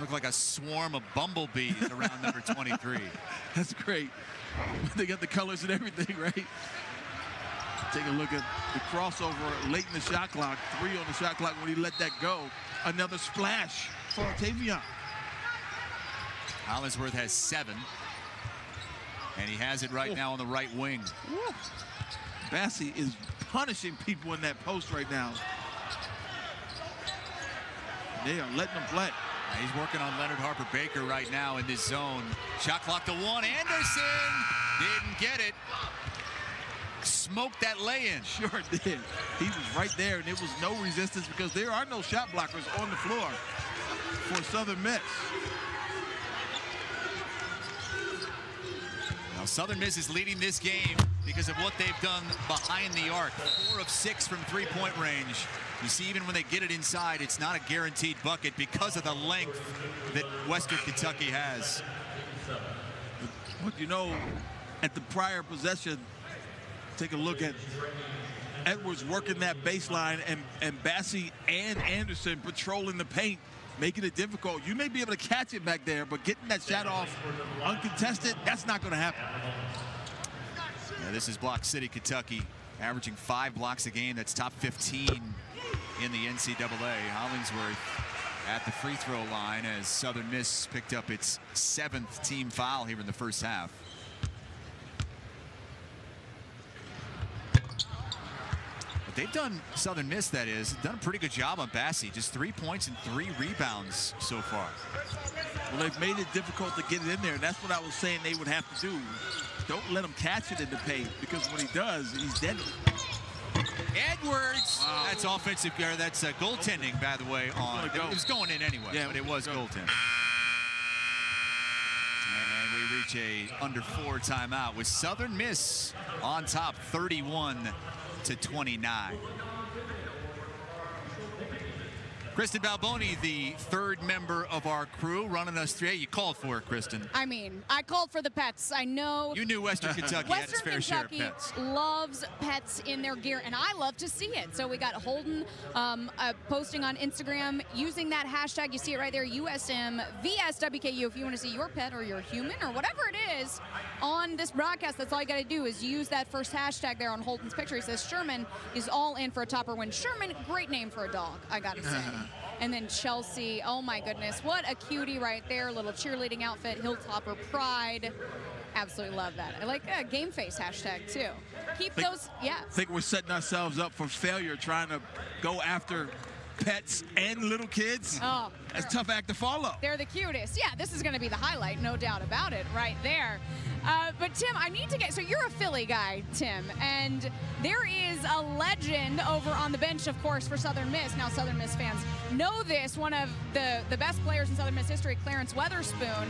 S4: Looked like a swarm of bumblebees around number 23.
S5: That's great. They got the colors and everything, right? Take a look at the crossover late in the shot clock. 3 on the shot clock when he let that go. Another splash for Tavion.
S4: Hollingsworth has 7. And he has it right now on the right wing.
S5: Woo. Bassey is punishing people in that post right now. They are letting them play.
S4: He's working on Leonard Harper-Baker right now in this zone. Shot clock to 1. Anderson didn't get it. Smoked that lay-in.
S5: Sure did. He was right there, and there was no resistance because there are no shot blockers on the floor for Southern Miss.
S4: Now Southern Miss is leading this game because of what they've done behind the arc. 4 of 6 from 3-point range. You see, even when they get it inside, it's not a guaranteed bucket because of the length that Western Kentucky has.
S5: But you know, at the prior possession, take a look at Edwards working that baseline and Bassey and Anderson patrolling the paint, making it difficult. You may be able to catch it back there, but getting that shot off uncontested, that's not going to happen.
S4: Yeah, this is Block City, Kentucky, averaging 5 blocks a game. That's top 15 in the NCAA. Hollingsworth at the free throw line as Southern Miss picked up its 7th team foul here in the first half. they've done, Southern Miss that is, done a pretty good job on Bassey. Just 3 points and 3 rebounds so far.
S5: Well, they've made it difficult to get it in there, and that's what I was saying they would have to do. Don't let him catch it in the paint, because when he does, he's deadly.
S4: Edwards, wow. That's offensive, that's goaltending, by the way. It was going in anyway, but it was goaltending. And we reach a under 4 timeout with Southern Miss on top, 31-29. Kristen Balboni, the 3rd member of our crew, running us through. You called for it, Kristen.
S1: I mean, I called for the pets. I know.
S4: You knew Western Kentucky had its fair share of pets.
S1: Loves pets in their gear, and I love to see it. So we got Holden posting on Instagram using that hashtag. You see it right there, USMVSWKU. If you want to see your pet or your human or whatever it is on this broadcast, that's all you got to do is use that first hashtag there on Holden's picture. He says Sherman is all in for a topper win. Sherman, great name for a dog, I got to say. And then Chelsea, oh my goodness, what a cutie right there. Little cheerleading outfit, Hilltopper pride. Absolutely love that. I like a game face hashtag too. Keep those, yeah.
S5: I think we're setting ourselves up for failure trying to go after pets and little kids.
S1: Oh,
S5: that's a tough act to follow.
S1: They're the cutest. Yeah, this is going to be the highlight, no doubt about it, right there. But Tim, I need to get, so you're a Philly guy, Tim, and there is a legend over on the bench, of course, for Southern Miss. Now, Southern Miss fans know this, one of the best players in Southern Miss history, Clarence Weatherspoon,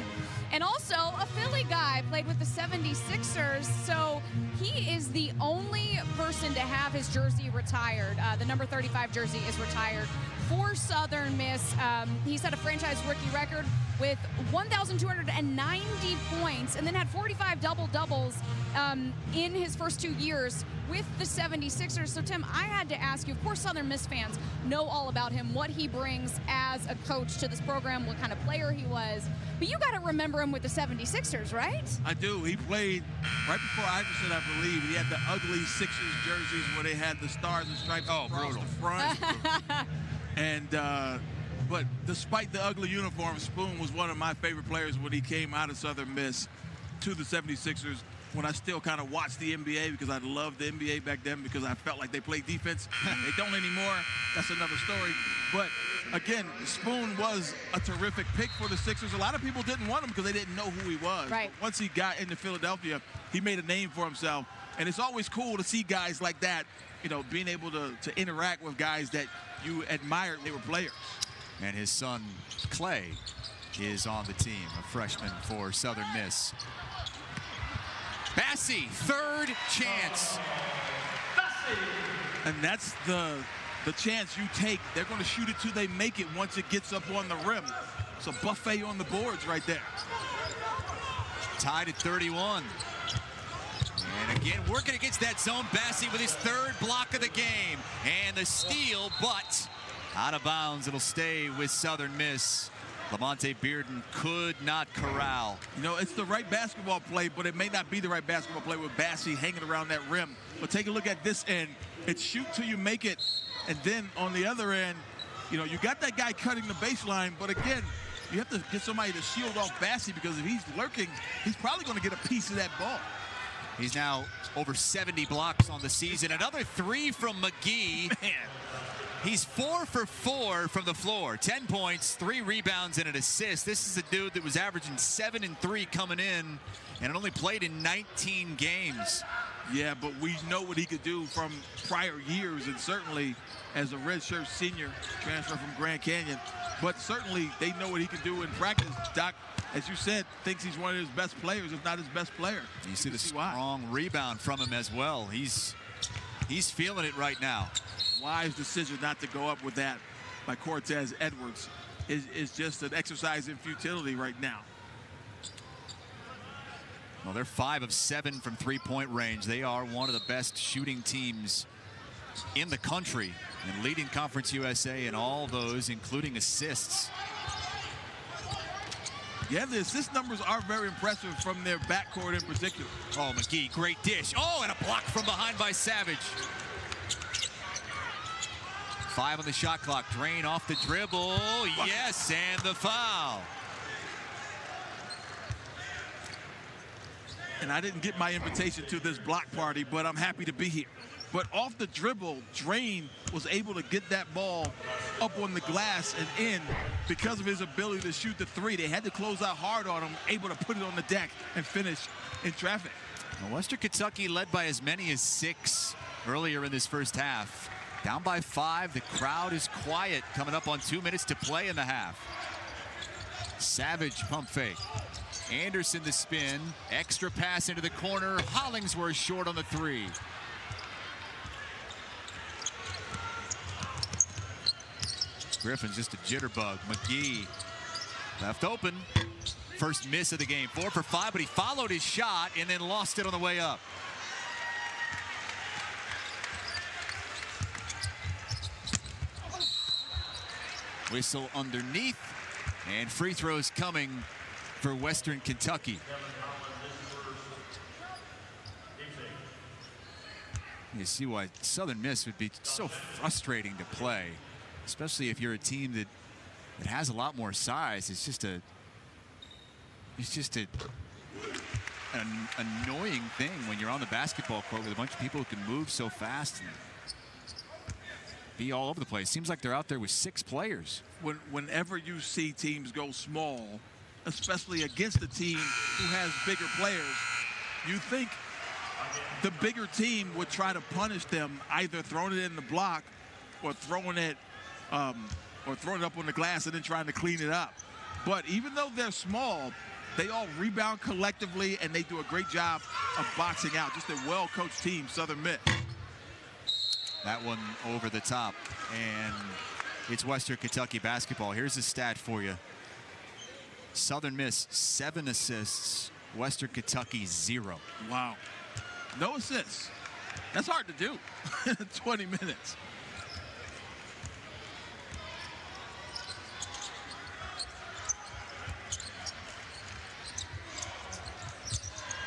S1: and also a Philly guy, played with the 76ers, so he is the only person to have his jersey retired. The number 35 jersey is retired for Southern Miss. He set a franchise rookie record with 1,290 points and then had 45 double-doubles in his first 2 years with the 76ers. So, Tim, I had to ask you, of course, Southern Miss fans know all about him, what he brings as a coach to this program, what kind of player he was. But you got to remember him with the 76ers, right? I
S5: do. He played right before Iverson, I believe. He had the ugly Sixers jerseys where they had the stars and stripes across the front. And but despite the ugly uniform, Spoon was one of my favorite players when he came out of Southern Miss to the 76ers, when I still kind of watched the NBA, because I loved the NBA back then, because I felt like they played defense. They don't anymore. That's another story. But again, Spoon was a terrific pick for the Sixers. A lot of people didn't want him because they didn't know who he was.
S1: Right.
S5: But once he got into Philadelphia, he made a name for himself. And it's always cool to see guys like that, you know, being able to interact with guys that you admired they were players.
S4: And his son, Clay, is on the team, a freshman for Southern Miss. Bassey, 3rd chance.
S5: And that's the chance you take. They're going to shoot it till they make it once it gets up on the rim. It's a buffet on the boards right there.
S4: Tied at 31. And again, working against that zone, Bassey with his 3rd block of the game. And the steal, but out of bounds. It'll stay with Southern Miss. Lamonte Bearden could not corral.
S5: You know, it's the right basketball play, but it may not be the right basketball play with Bassey hanging around that rim. But take a look at this end. It's shoot till you make it. And then on the other end, you know, you got that guy cutting the baseline, but again, you have to get somebody to shield off Bassey, because if he's lurking, he's probably going to get a piece of that ball.
S4: He's now over 70 blocks on the season. Another 3 from McGee. Man. He's 4 for 4 from the floor. 10 points, 3 rebounds, and an assist. This is a dude that was averaging 7 and 3 coming in, and only played in 19 games.
S5: Yeah, but we know what he could do from prior years, and certainly as a redshirt senior transfer from Grand Canyon. But certainly they know what he can do in practice. Doc, as you said, thinks he's one of his best players, if not his best player.
S4: You see the strong rebound from him as well. He's feeling it right now.
S5: Wise decision not to go up with that by Cortez Edwards is just an exercise in futility right now.
S4: Well, they're 5 of 7 from 3-point range. They are one of the best shooting teams in the country and leading Conference USA in all those, including assists.
S5: Yeah, the assist numbers are very impressive from their backcourt in particular.
S4: Oh, McGee, great dish. Oh, and a block from behind by Savage. 5 on the shot clock. Drain off the dribble. Yes, and the foul.
S5: And I didn't get my invitation to this block party, but I'm happy to be here. But off the dribble, Drain was able to get that ball up on the glass and in because of his ability to shoot the three. They had to close out hard on him, able to put it on the deck and finish in traffic.
S4: Well, Western Kentucky led by as many as 6 earlier in this first half. Down by 5, the crowd is quiet, coming up on 2 minutes to play in the half. Savage pump fake. Anderson the spin, extra pass into the corner. Hollingsworth short on the 3. Griffin's just a jitterbug. McGee left open. First miss of the game. 4 for 5, but he followed his shot and then lost it on the way up. Whistle underneath, and free throws coming for Western Kentucky. You see why Southern Miss would be so frustrating to play, especially if you're a team that has a lot more size. It's just an annoying thing when you're on the basketball court with a bunch of people who can move so fast and be all over the place. Seems like they're out there with 6 players.
S5: Whenever you see teams go small, especially against a team who has bigger players, you think the bigger team would try to punish them, either throwing it in the block or throwing it up on the glass and then trying to clean it up. But even though they're small, they all rebound collectively and they do a great job of boxing out. Just a well-coached team, Southern Miss.
S4: That one over the top, and it's Western Kentucky basketball. Here's a stat for you. Southern Miss 7 assists, Western Kentucky 0.
S5: Wow. No assists. That's hard to do in 20 minutes.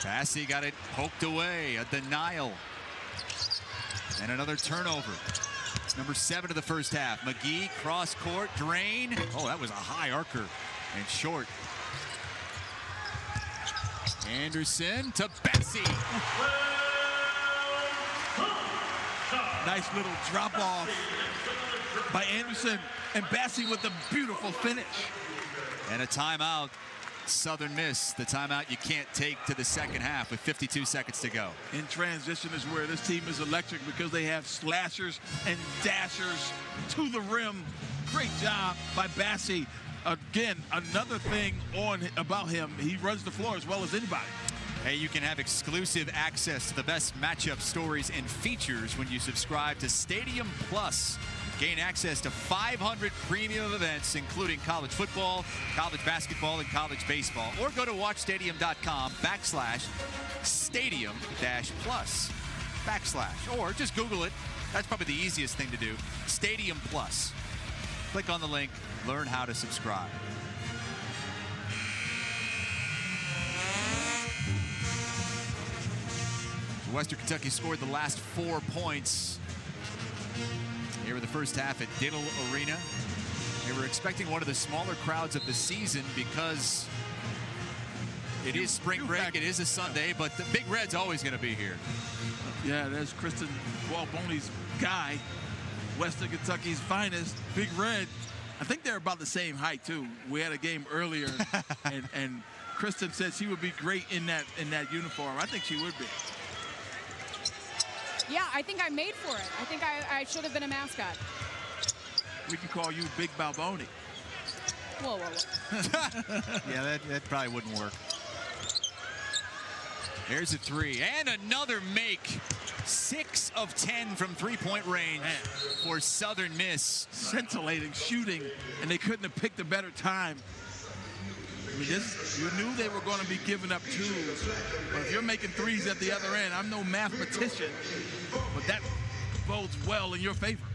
S4: Bassey got it poked away, a denial. And another turnover. It's number 7 of the first half. McGee, cross court, Drain. Oh, that was a high arcer and short. Anderson to Bassey.
S5: Nice little drop off by Anderson, and Bassey with a beautiful finish.
S4: And a timeout. Southern Miss, the timeout you can't take to the second half with 52 seconds to go.
S5: In transition is where this team is electric because they have slashers and dashers to the rim. Great job by Bassey. Again, another thing about him, he runs the floor as well as anybody.
S4: Hey, you can have exclusive access to the best matchup stories and features when you subscribe to Stadium Plus. Gain access to 500 premium events, including college football, college basketball, and college baseball. Or go to watchstadium.com/stadium-plus. Or just Google it. That's probably the easiest thing to do. Stadium Plus. Click on the link, learn how to subscribe. Western Kentucky scored the last 4 points here in the first half at Diddle Arena. They were expecting one of the smaller crowds of the season because it is spring break, it is a Sunday, but the Big Red's always going to be here.
S5: Yeah, there's Kristen Gualboni's guy, Western Kentucky's finest, Big Red. I think they're about the same height too. We had a game earlier, and Kristen said she would be great in that uniform. I think she would be.
S1: Yeah, I think I'm made for it. I think I should have been a mascot.
S5: We can call you Big Balboni.
S1: Whoa.
S4: Yeah, that probably wouldn't work. There's a 3, and another make. 6 of 10 from three-point range for Southern Miss.
S5: Scintillating shooting, and they couldn't have picked a better time. I mean, you knew they were going to be giving up 2s, but if you're making 3s at the other end, I'm no mathematician, but that bodes well in your favor.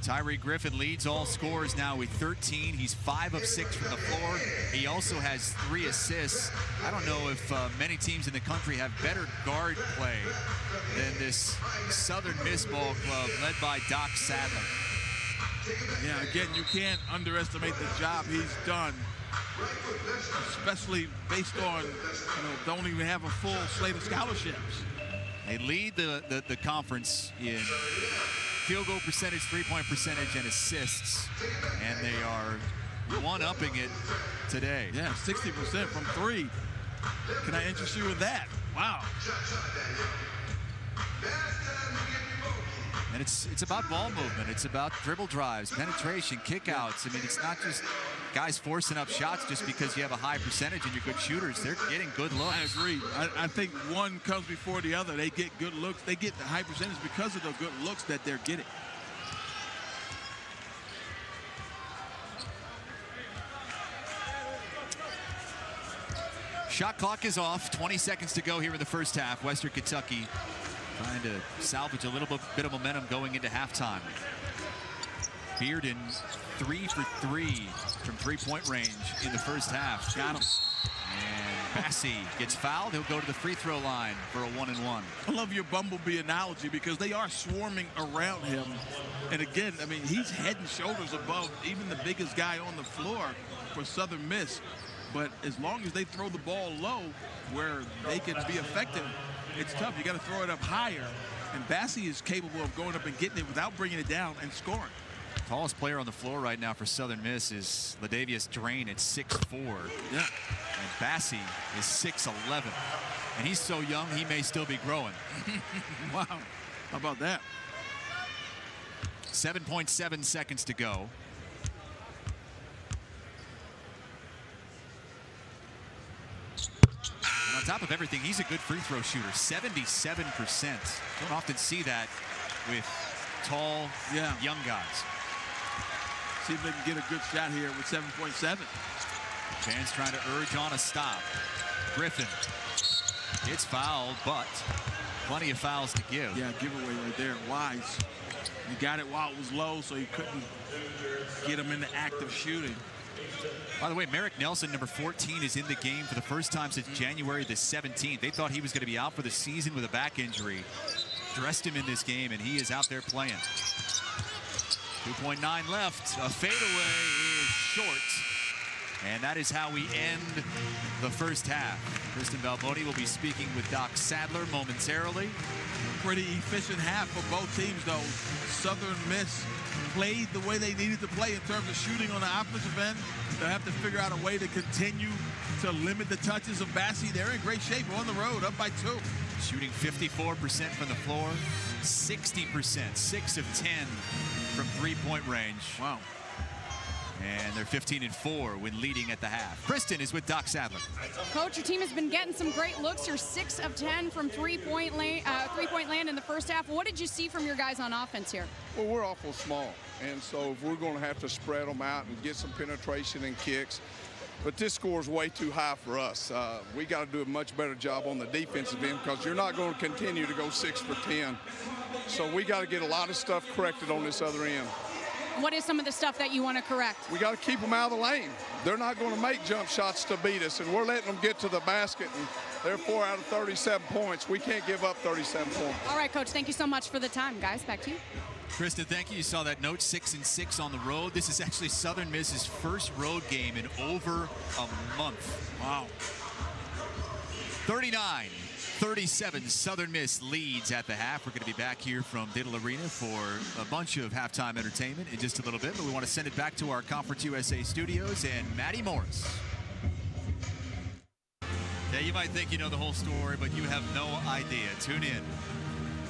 S4: Tyree Griffin leads all scorers now with 13. He's 5 of 6 from the floor. He also has 3 assists. I don't know if many teams in the country have better guard play than this Southern Miss ball club led by Doc Sadler.
S5: Yeah, again, you can't underestimate the job he's done, especially based on, don't even have a full slate of scholarships.
S4: They lead the conference in field goal percentage, three-point percentage, and assists, and they are one-upping it today.
S5: Yeah, 60% from three. Can I interest you in that? Wow.
S4: And it's about ball movement. It's about dribble drives, penetration, kickouts. I mean, it's not just guys forcing up shots just because you have a high percentage and you're good shooters. They're getting good looks.
S5: I agree. I think one comes before the other. They get good looks. They get the high percentage because of the good looks that they're getting.
S4: Shot clock is off. 20 seconds to go here in the first half. Western Kentucky trying to salvage a little bit of momentum going into halftime. Bearden 3 for 3 from three-point range in the first half.
S5: Got him.
S4: And Bassey gets fouled. He'll go to the free throw line for a 1-and-1.
S5: I love your bumblebee analogy because they are swarming around him. And again, I mean, he's head and shoulders above even the biggest guy on the floor for Southern Miss. But as long as they throw the ball low where they can be effective, it's tough. You got to throw it up higher. And Bassey is capable of going up and getting it without bringing it down and scoring.
S4: Tallest player on the floor right now for Southern Miss is Ladavius Drain at 6'4".
S5: Yeah.
S4: And Bassey is 6'11". And he's so young, he may still be growing.
S5: Wow. How about that?
S4: 7.7 seconds to go. And on top of everything, he's a good free throw shooter, 77%. Don't often see that with tall, young guys.
S5: See if they can get a good shot here with 7.7.
S4: Fans trying to urge on a stop. Griffin gets fouled, but plenty of fouls to give.
S5: Yeah, giveaway right there. Wise. He got it while it was low, so he couldn't get him in the act of shooting.
S4: By the way, Merrick Nelson, number 14, is in the game for the first time since January the 17th. They thought he was going to be out for the season with a back injury. Dressed him in this game, and he is out there playing. 2.9 left. A fadeaway is short. And that is how we end the first half. Kristen Balboni will be speaking with Doc Sadler momentarily.
S5: Pretty efficient half for both teams, though. Southern Miss played the way they needed to play in terms of shooting on the offensive end. They'll have to figure out a way to continue to limit the touches of Bassey. They're in great shape on the road, up by 2.
S4: Shooting 54% from the floor, 60%, 6 of 10 from three-point range.
S5: Wow.
S4: And they're 15-4 when leading at the half. Kristen is with Doc Sadler.
S1: Coach, your team has been getting some great looks. You're 6 of 10 from three-point land in the first half. What did you see from your guys on offense here?
S6: Well, we're awful small, and so if we're going to have to spread them out and get some penetration and kicks, but this score is way too high for us. We got to do a much better job on the defensive end because you're not going to continue to go 6 for 10. So we got to get a lot of stuff corrected on this other end.
S1: What is some of the stuff that you want to correct?
S6: We got to keep them out of the lane. They're not going to make jump shots to beat us, and we're letting them get to the basket, and they're 4 out of 37 points. We can't give up 37 points.
S1: All right, Coach, thank you so much for the time. Guys, back to you.
S4: Kristen, thank you. You saw that note, 6-6 on the road. This is actually Southern Miss's first road game in over a month.
S5: Wow.
S4: 39-37, Southern Miss leads at the half. We're going to be back here from Diddle Arena for a bunch of halftime entertainment in just a little bit, but we want to send it back to our Conference USA studios and Maddie Morris. Yeah, you might think you know the whole story, but you have no idea. Tune in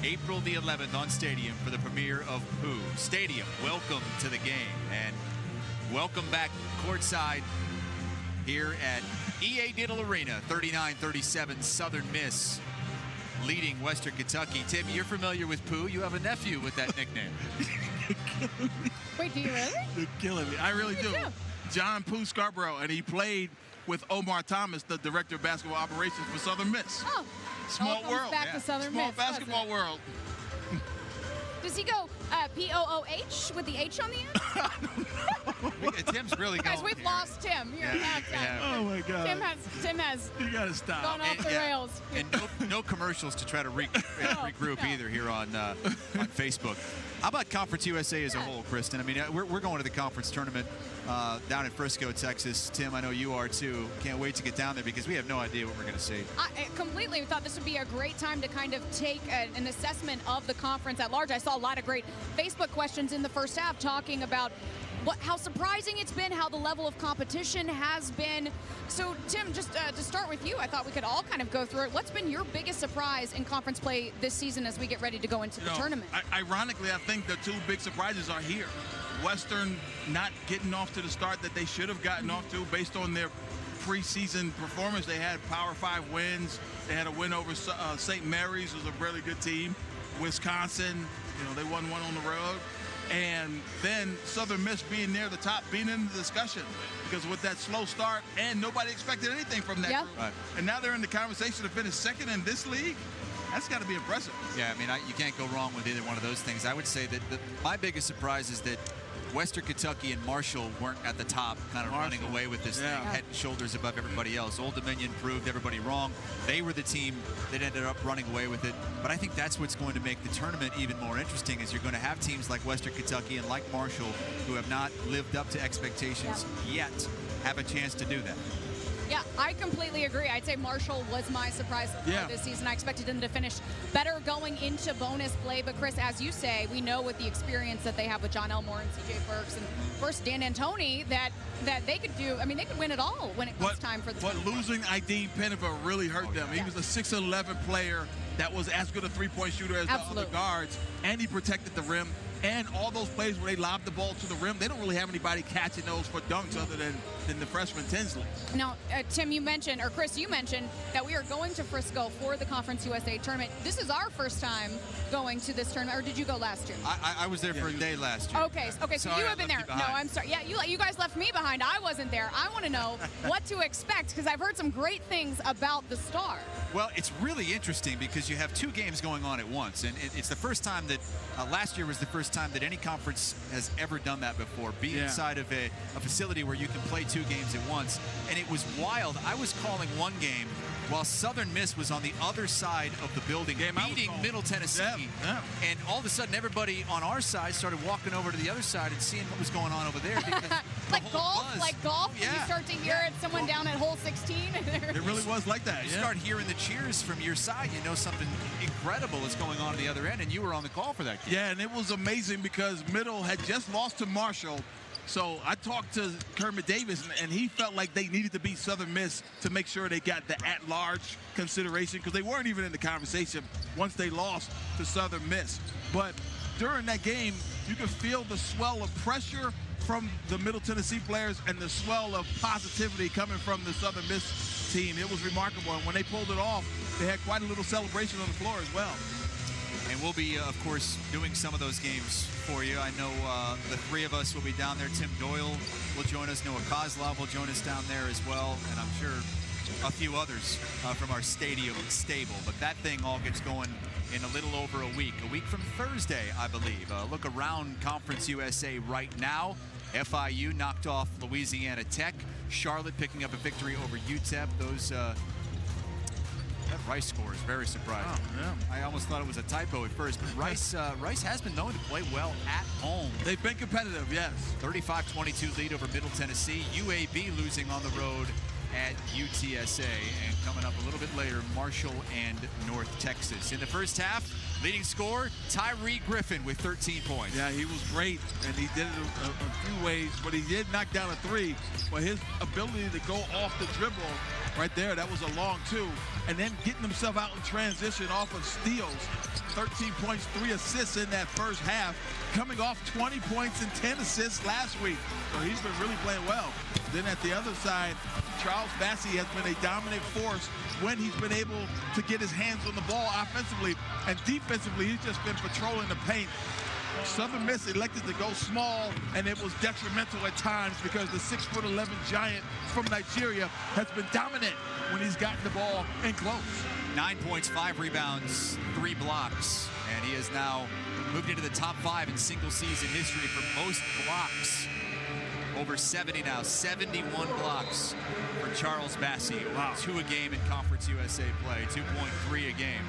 S4: April the 11th on Stadium for the premiere of Pooh. Stadium, welcome to the game, and welcome back courtside here at EA Diddle Arena. 39-37, Southern Miss leading Western Kentucky. Tim, you're familiar with Pooh. You have a nephew with that nickname.
S1: Wait, do you really?
S5: You're killing me. I really do. John Pooh Scarborough, and he played with Omar Thomas, the director of basketball operations for Southern Miss.
S1: Oh.
S5: Small world.
S1: Back to Southern
S5: Small
S1: Miss,
S5: basketball world.
S1: Does he go P-O-O-H with the H on the end?
S4: Tim's really going
S1: Guys, we've
S4: here.
S1: lost Tim here at halftime.
S5: Oh my God.
S1: Tim has
S5: You gotta stop.
S1: gone off the rails.
S4: And no commercials to try to regroup
S1: no.
S4: either here on Facebook. How about Conference USA as a whole, Kristen? I mean, we're going to the conference tournament down in Frisco, Texas. Tim, I know you are too. Can't wait to get down there because we have no idea what we're going to see.
S1: I completely thought this would be a great time to kind of take an assessment of the conference at large. I saw a lot of great Facebook questions in the first half talking about how surprising it's been, how the level of competition has been. So, Tim, just to start with you, I thought we could all kind of go through it. What's been your biggest surprise in conference play this season as we get ready to go into the tournament?
S5: Ironically, I think the two big surprises are here. Western not getting off to the start that they should have gotten off to based on their preseason performance. They had Power 5 wins. They had a win over St. Mary's, who's a really good team. Wisconsin, they won one on the road. And then Southern Miss being near the top, being in the discussion. Because with that slow start, and nobody expected anything from that group.
S4: Right.
S5: And now they're in the conversation to finish second in this league. That's got to be impressive.
S4: Yeah, I mean, you can't go wrong with either one of those things. I would say that my biggest surprise is that Western Kentucky and Marshall weren't at the top, kind of running away with this thing, head and shoulders above everybody else. Old Dominion proved everybody wrong. They were the team that ended up running away with it. But I think that's what's going to make the tournament even more interesting, is you're going to have teams like Western Kentucky and like Marshall who have not lived up to expectations yet have a chance to do that.
S1: Yeah, I completely agree. I'd say Marshall was my surprise this season. I expected them to finish better going into bonus play. But, Chris, as you say, we know with the experience that they have with John Elmore and C.J. Burks and first Dan Antoni that they could do. I mean, they could win it all when it comes time for the
S5: But losing Aideen Pennifer really hurt them. He was a 6'11" player that was as good a three-point shooter as the other guards, and he protected the rim. And all those plays where they lob the ball to the rim, they don't really have anybody catching those for dunks other than the freshman Tinsley.
S1: Now, Tim, you mentioned, or Chris, you mentioned that we are going to Frisco for the Conference USA tournament. This is our first time going to this tournament, or did you go last year?
S4: I was there for a day last year.
S1: Okay, so you have been there. No, I'm sorry. Yeah, you guys left me behind. I wasn't there. I want to know what to expect because I've heard some great things about the Star.
S4: Well, it's really interesting because you have two games going on at once, and it's the first time that last year was the first time that any conference has ever done that before, be inside of a facility where you can play two games at once. And it was wild. I was calling one game while Southern Miss was on the other side of the building beating Middle Tennessee. And all of a sudden, everybody on our side started walking over to the other side and seeing what was going on over there. Because
S1: like golf, when you start to hear it, someone down at hole 16.
S5: It really was like that.
S4: You start hearing the cheers from your side, you know something incredible is going on at the other end, and you were on the call for that game.
S5: Yeah, and it was amazing because Middle had just lost to Marshall. So I talked to Kermit Davis, and he felt like they needed to beat Southern Miss to make sure they got the at-large consideration because they weren't even in the conversation once they lost to Southern Miss. But during that game, you could feel the swell of pressure from the Middle Tennessee players and the swell of positivity coming from the Southern Miss team. It was remarkable, and when they pulled it off, they had quite a little celebration on the floor as well.
S4: And we'll be, of course, doing some of those games for you. I know the three of us will be down there. Tim Doyle will join us. Noah Kozlov will join us down there as well. And I'm sure a few others from our stadium stable. But that thing all gets going in a little over a week from Thursday, I believe. Look around Conference USA right now. FIU knocked off Louisiana Tech. Charlotte picking up a victory over UTEP. That Rice score is very surprising. I almost thought it was a typo at first, but Rice has been known to play well at home.
S5: They've been competitive, yes.
S4: 35-22 lead over Middle Tennessee. UAB losing on the road at UTSA. And coming up a little bit later, Marshall and North Texas. In the first half, leading scorer, Tyree Griffin with 13 points.
S5: Yeah, he was great, and he did it a few ways, but he did knock down a three. But his ability to go off the dribble right there, that was a long two. And then getting himself out in transition off of steals. 13 points, 3 assists in that first half, coming off 20 points and 10 assists last week. So he's been really playing well. Then at the other side, Charles Bassey has been a dominant force when he's been able to get his hands on the ball offensively. And defensively, he's just been patrolling the paint. Southern Miss elected to go small, and it was detrimental at times because the 6'11" giant from Nigeria has been dominant when he's gotten the ball in close.
S4: 9 points, 5 rebounds, 3 blocks, and he has now moved into the top 5 in single season history for most blocks. Over 70 now, 71 blocks for Charles Bassey.
S5: Wow.
S4: 2 a game in Conference USA play, 2.3 a game.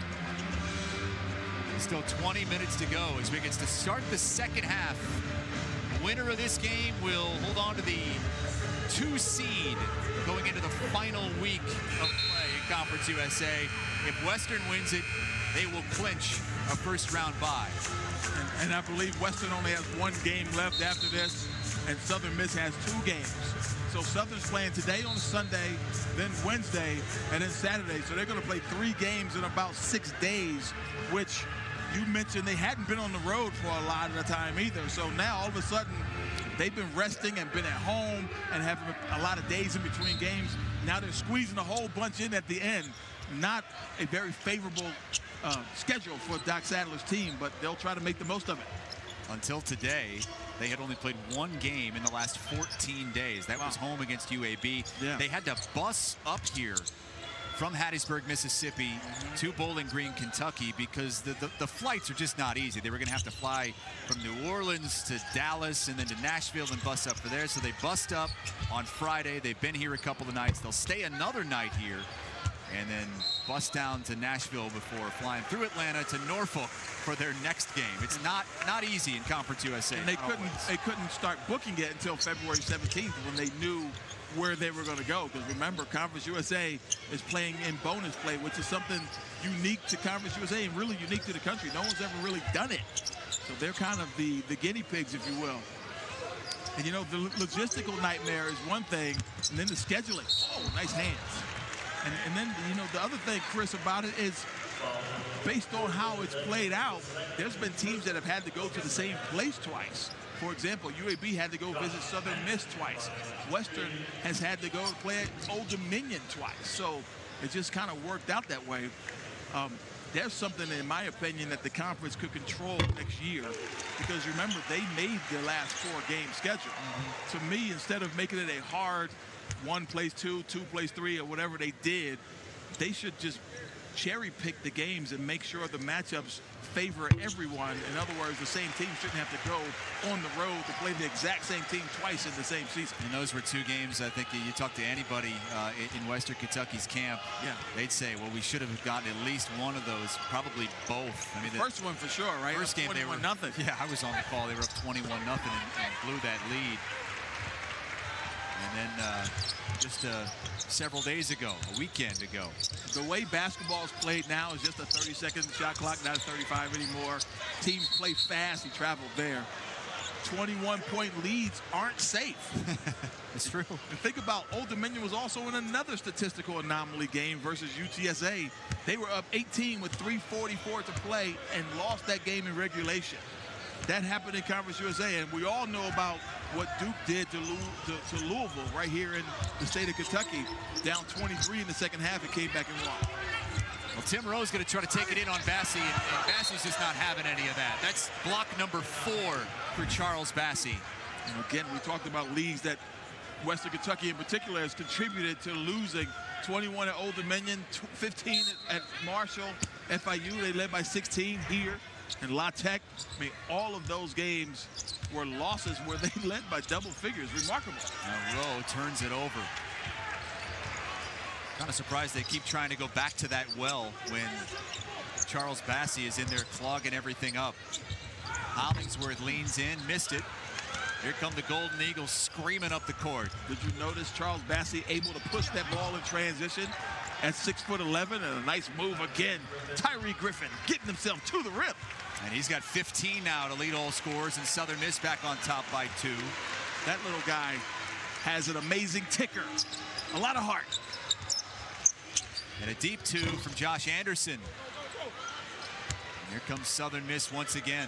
S4: Still 20 minutes to go as we get to start the second half. The winner of this game will hold on to the 2 seed going into the final week of play in Conference USA. If Western wins it, they will clinch a first-round bye.
S5: And I believe Western only has 1 game left after this, and Southern Miss has 2 games. So Southern's playing today on Sunday, then Wednesday, and then Saturday. So they're going to play 3 games in about 6 days, which you mentioned they hadn't been on the road for a lot of the time either. So now all of a sudden they've been resting and been at home and having a lot of days in between games. Now they're squeezing a whole bunch in at the end. Not a very favorable schedule for Doc Sadler's team, but they'll try to make the most of it.
S4: Until today, they had only played 1 game in the last 14 days. That was home against UAB.
S5: Yeah.
S4: They had to bus up here from Hattiesburg, Mississippi to Bowling Green, Kentucky, because the flights are just not easy. They were going to have to fly from New Orleans to Dallas and then to Nashville and bus up for there. So they bust up on Friday. They've been here a couple of nights. They'll stay another night here and then bus down to Nashville before flying through Atlanta to Norfolk for their next game. It's not easy in Conference USA.
S5: And they couldn't start booking it until February 17th when they knew where they were going to go, because remember, Conference USA is playing in bonus play, which is something unique to Conference USA and really unique to the country. No one's ever really done it. So they're kind of the guinea pigs, if you will. And you know, the logistical nightmare is one thing, and then the scheduling. Oh, nice hands. And then, you know, the other thing, Chris, about it is based on how it's played out, there's been teams that have had to go to the same place twice. For example, UAB had to go visit Southern Miss twice. Western has had to go play at Old Dominion twice. So it just kind of worked out that way. There's something, in my opinion, that the conference could control next year, because remember, they made their last 4-game schedule. To me, instead of making it a hard 1 plays 2, 2 plays 3, or whatever they did, they should just cherry pick the games and make sure the matchups favor everyone. In other words, the same team shouldn't have to go on the road to play the exact same team twice in the same season.
S4: And those were 2 games, I think you talk to anybody in Western Kentucky's camp, they'd say, well, we should have gotten at least one of those, probably both. I mean,
S5: the first one for sure, right?
S4: First game they were
S5: nothing.
S4: Yeah, I was on the call. They were up 21-0 and blew that lead. And then just several days ago, a weekend ago.
S5: The way basketball is played now is just a 30-second shot clock, not a 35 anymore. Teams play fast. He traveled there. 21-point leads aren't safe.
S4: It's true.
S5: And think about Old Dominion was also in another statistical anomaly game versus UTSA. They were up 18 with 3:44 to play and lost that game in regulation. That happened in Conference USA, and we all know about what Duke did to Louisville right here in the state of Kentucky. Down 23 in the second half, it came back and won.
S4: Well, Tim Rowe's going to try to take it in on Bassey, and Bassey's just not having any of that. That's block number 4 for Charles Bassey.
S5: And again, we talked about leagues that Western Kentucky in particular has contributed to losing. 21 at Old Dominion, 15 at Marshall. FIU, they led by 16 here. And La Tech, I mean, all of those games were losses where they led by double figures. Remarkable.
S4: Now Rowe turns it over. Kind of surprised they keep trying to go back to that well when Charles Bassey is in there clogging everything up. Hollingsworth leans in, missed it. Here come the Golden Eagles screaming up the court.
S5: Did you notice Charles Bassey able to push that ball in transition at 6'11", and a nice move again. Tyree Griffin getting himself to the rim.
S4: And he's got 15 now to lead all scorers, and Southern Miss back on top by 2.
S5: That little guy has an amazing ticker. A lot of heart.
S4: And a deep 2 from Josh Anderson. And here comes Southern Miss once again.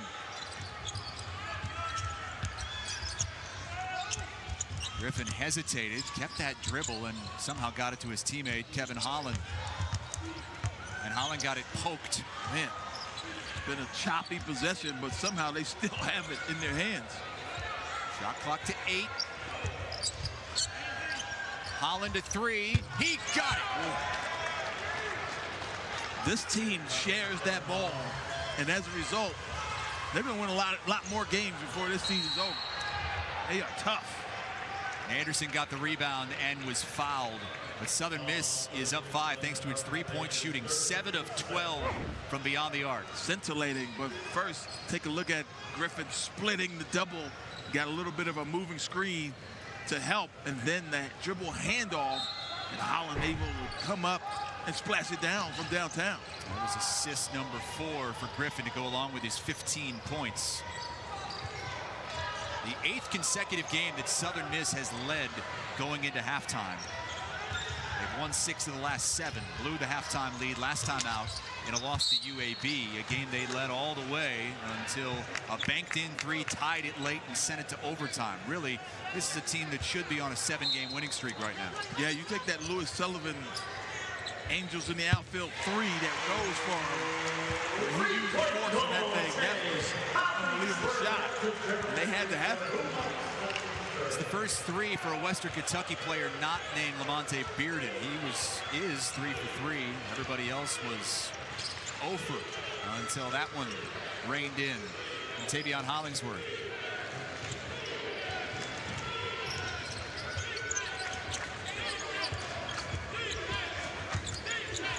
S4: Griffin hesitated, kept that dribble, and somehow got it to his teammate, Kevin Holland. And Holland got it poked. Man,
S5: It's been a choppy possession, but somehow they still have it in their hands.
S4: Shot clock to 8. Holland to 3. He got it.
S5: This team shares that ball, and as a result, they're going to win a lot more games before this season's over. They are tough.
S4: Anderson got the rebound and was fouled. But Southern Miss is up 5 thanks to its three-point shooting. 7 of 12 from beyond the arc.
S5: Scintillating, but first, take a look at Griffin splitting the double. Got a little bit of a moving screen to help, and then that dribble handoff, and Holland able to come up and splash it down from downtown.
S4: That was assist number 4 for Griffin to go along with his 15 points. The 8th consecutive game that Southern Miss has led going into halftime. They've won 6 of the last 7, blew the halftime lead last time out in a loss to UAB, a game they led all the way until a banked-in 3 tied it late and sent it to overtime. Really, this is a team that should be on a 7-game winning streak right now.
S5: Yeah, you take that Lewis Sullivan Angels in the outfield 3 that goes for him. He used the force in that thing. That was an unbelievable shot. And they had to have it.
S4: It's the first 3 for a Western Kentucky player not named Lamonte Bearden. He is 3 for 3. Everybody else was 0 for until that one reined in. And Tavion Hollingsworth.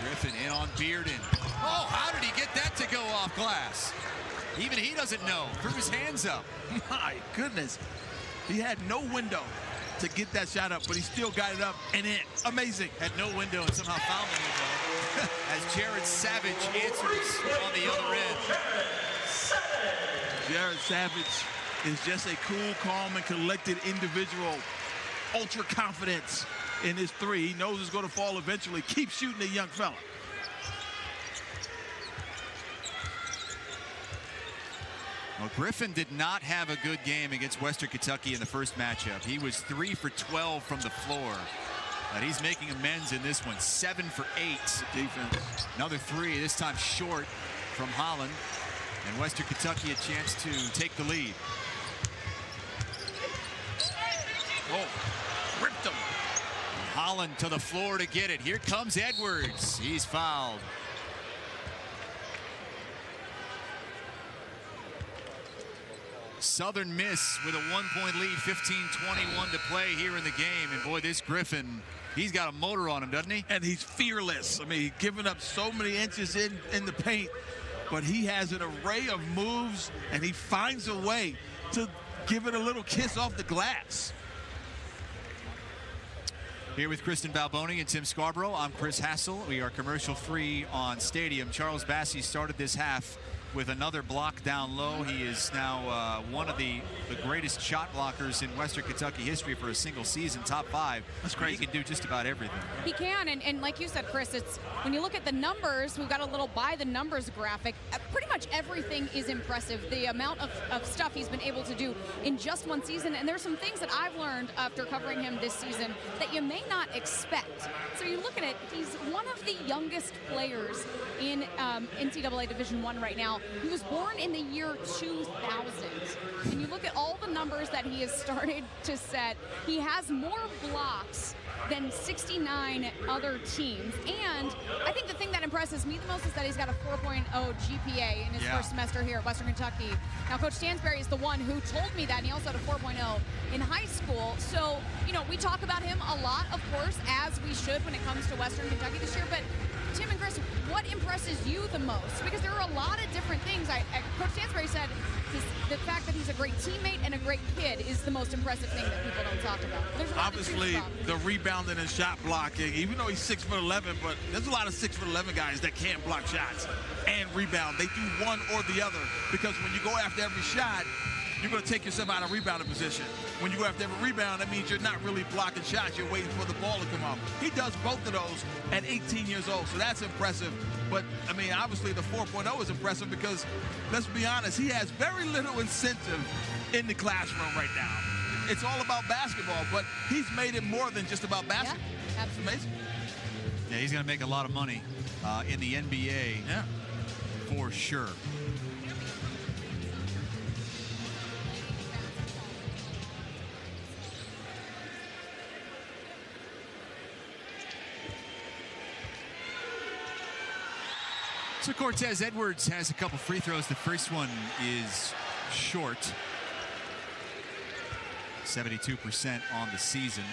S4: Griffin in on Bearden. Oh, how did he get that to go off glass? Even he doesn't know. Threw his hands up.
S5: My goodness. He had no window to get that shot up, but he still got it up and in. Amazing.
S4: Had no window and somehow found the window. As Jared Savage answers on the other end.
S5: Jared Savage is just a cool, calm, and collected individual. Ultra confidence in his 3. He knows it's going to fall eventually. Keep shooting the young fella.
S4: Well, Griffin did not have a good game against Western Kentucky in the first matchup. He was 3 for 12 from the floor. But he's making amends in this one. 7 for 8.
S5: Defense.
S4: Another 3, this time short from Holland. And Western Kentucky a chance to take the lead.
S5: Oh, ripped him.
S4: Holland to the floor to get it. Here comes Edwards. He's fouled. Southern Miss with a 1-point lead, 15-21 to play here in the game. And boy, this Griffin, he's got a motor on him, doesn't he?
S5: And he's fearless. I mean, he's giving up so many inches in the paint, but he has an array of moves, and he finds a way to give it a little kiss off the glass.
S4: Here with Kristen Balboni and Tim Scarborough, I'm Chris Hassel. We are commercial free on Stadium. Charles Bassey started this half with another block down low. He is now one of the greatest shot blockers in Western Kentucky history for a single season, top 5.
S5: That's crazy.
S4: He can do just about everything.
S1: He can, and like you said, Chris, it's when you look at the numbers, we've got a little by the numbers graphic. Pretty much everything is impressive. The amount of stuff he's been able to do in just one season, and there's some things that I've learned after covering him this season that you may not expect. So you look at it, he's one of the youngest players in NCAA Division I right now. He was born in the year 2000. And you look at all the numbers that he has started to set, he has more blocks than 69 other teams. And I think the thing that impresses me the most is that he's got a 4.0 GPA in his first semester here at Western Kentucky. Now, Coach Stansberry is the one who told me that, and he also had a 4.0 in high school. So, you know, we talk about him a lot, of course, as we should when it comes to Western Kentucky this year. But Tim and Chris, what impresses you the most? Because there are a lot of different things. Coach Stansberry said the fact that he's a great teammate and a great kid is the most impressive thing that people don't talk about. There's a lot
S5: Obviously, the rebounding and shot blocking, even though he's 6'11", but there's a lot of 6'11" guys that can't block shots and rebound. They do one or the other, because when you go after every shot, you're going to take yourself out of rebounding position. When you go after every rebound, that means you're not really blocking shots. You're waiting for the ball to come off. He does both of those at 18 years old, so that's impressive. But, I mean, obviously the 4.0 is impressive because, let's be honest, he has very little incentive in the classroom right now. It's all about basketball, but he's made it more than just about basketball.
S1: Yeah, absolutely.
S5: It's amazing.
S4: Yeah, he's going to make a lot of money in the NBA.
S5: Yeah.
S4: for sure. So Cortez Edwards has a couple free throws. The first one is short. 72% on the season.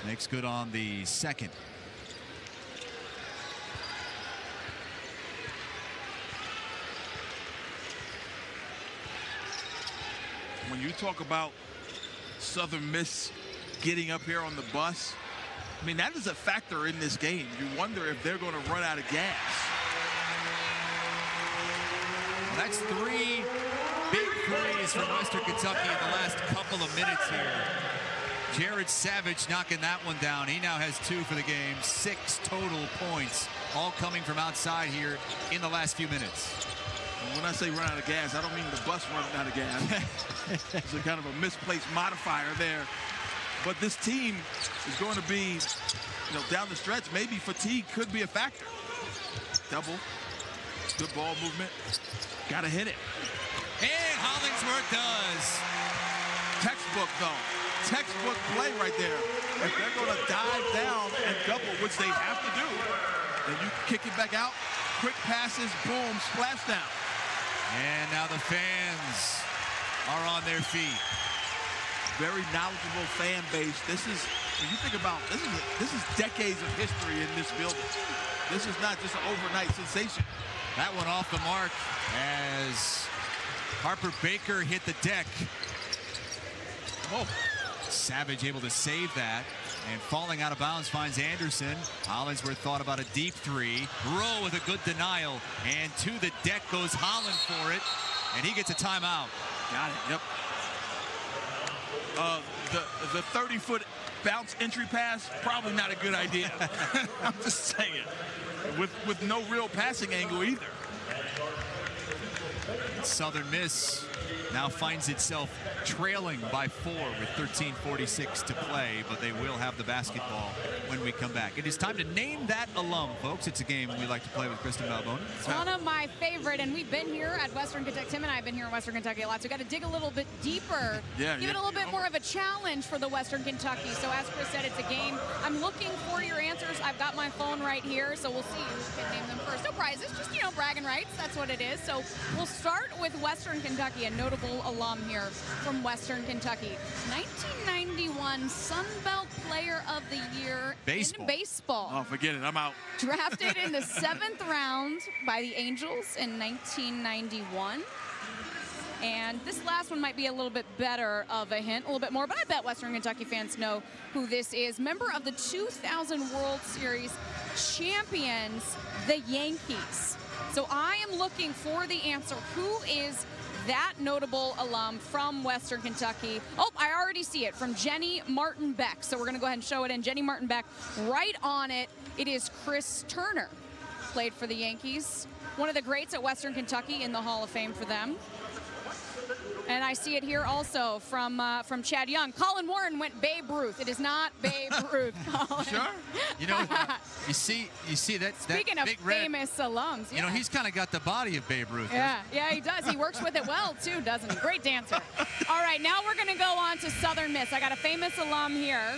S4: Makes good on the second.
S5: When you talk about Southern Miss getting up here on the bus, I mean, that is a factor in this game. You wonder if they're going to run out of gas.
S4: Well, that's 3 big threes from Western Kentucky in the last couple of minutes here. Jared Savage knocking that one down. He now has 2 for the game. 6 total points, all coming from outside here in the last few minutes.
S5: And when I say run out of gas, I don't mean the bus running out of gas. It's a kind of a misplaced modifier there. But this team is going to be, down the stretch, maybe fatigue could be a factor. Double. Good ball movement. Got to hit it.
S4: And Hollingsworth does.
S5: Textbook, though. Textbook play right there. If they're going to dive down and double, which they have to do, then you kick it back out. Quick passes, boom, splash down.
S4: And now the fans are on their feet.
S5: Very knowledgeable fan base. This is, when you think about, this is decades of history in this building. This is not just an overnight sensation.
S4: That one off the mark as Harper Baker hit the deck.
S5: Oh.
S4: Savage able to save that, and falling out of bounds finds Anderson. Hollingsworth thought about a deep 3. Rowe with a good denial, and to the deck goes Holland for it, and he gets a timeout.
S5: Got it, yep. The 30-foot bounce entry pass, probably not a good idea. I'm just saying. With no real passing angle either.
S4: Southern Miss now finds itself trailing by 4 with 13:46 to play, but they will have the basketball when we come back. It is time to name that alum, folks. It's a game we like to play with Kristen Balboni.
S1: It's one of my favorite, and we've been here at Western Kentucky. Tim and I have been here in Western Kentucky a lot, so we've got to dig a little bit deeper. Give it a little bit more of a challenge for the Western Kentucky. So as Chris said, it's a game. I'm looking for your answers. I've got my phone right here, so we'll see who can name them first. No prizes, just, bragging rights. That's what it is. So we'll start with Western Kentucky, a notable alum here from Western Kentucky. 1991 Sun Belt Player of the Year in baseball.
S5: Oh, forget it. I'm out.
S1: Drafted in the 7th round by the Angels in 1991. And this last one might be a little bit better of a hint, a little bit more, but I bet Western Kentucky fans know who this is. Member of the 2000 World Series champions, the Yankees. So I am looking for the answer. Who is that notable alum from Western Kentucky? Oh, I already see it, from Jenny Martin Beck. So we're going to go ahead and show it in. Jenny Martin Beck, right on it. It is Chris Turner. Played for the Yankees. One of the greats at Western Kentucky, in the Hall of Fame for them. And I see it here also from Chad Young. Colin Warren went Babe Ruth. It is not Babe Ruth, Colin.
S4: Sure. You see that
S1: Speaking of
S4: big
S1: famous alums. Yeah.
S4: He's kind of got the body of Babe Ruth.
S1: Yeah, he does. He works with it well, too, doesn't he? Great dancer. All right, now we're going to go on to Southern Miss. I got a famous alum here.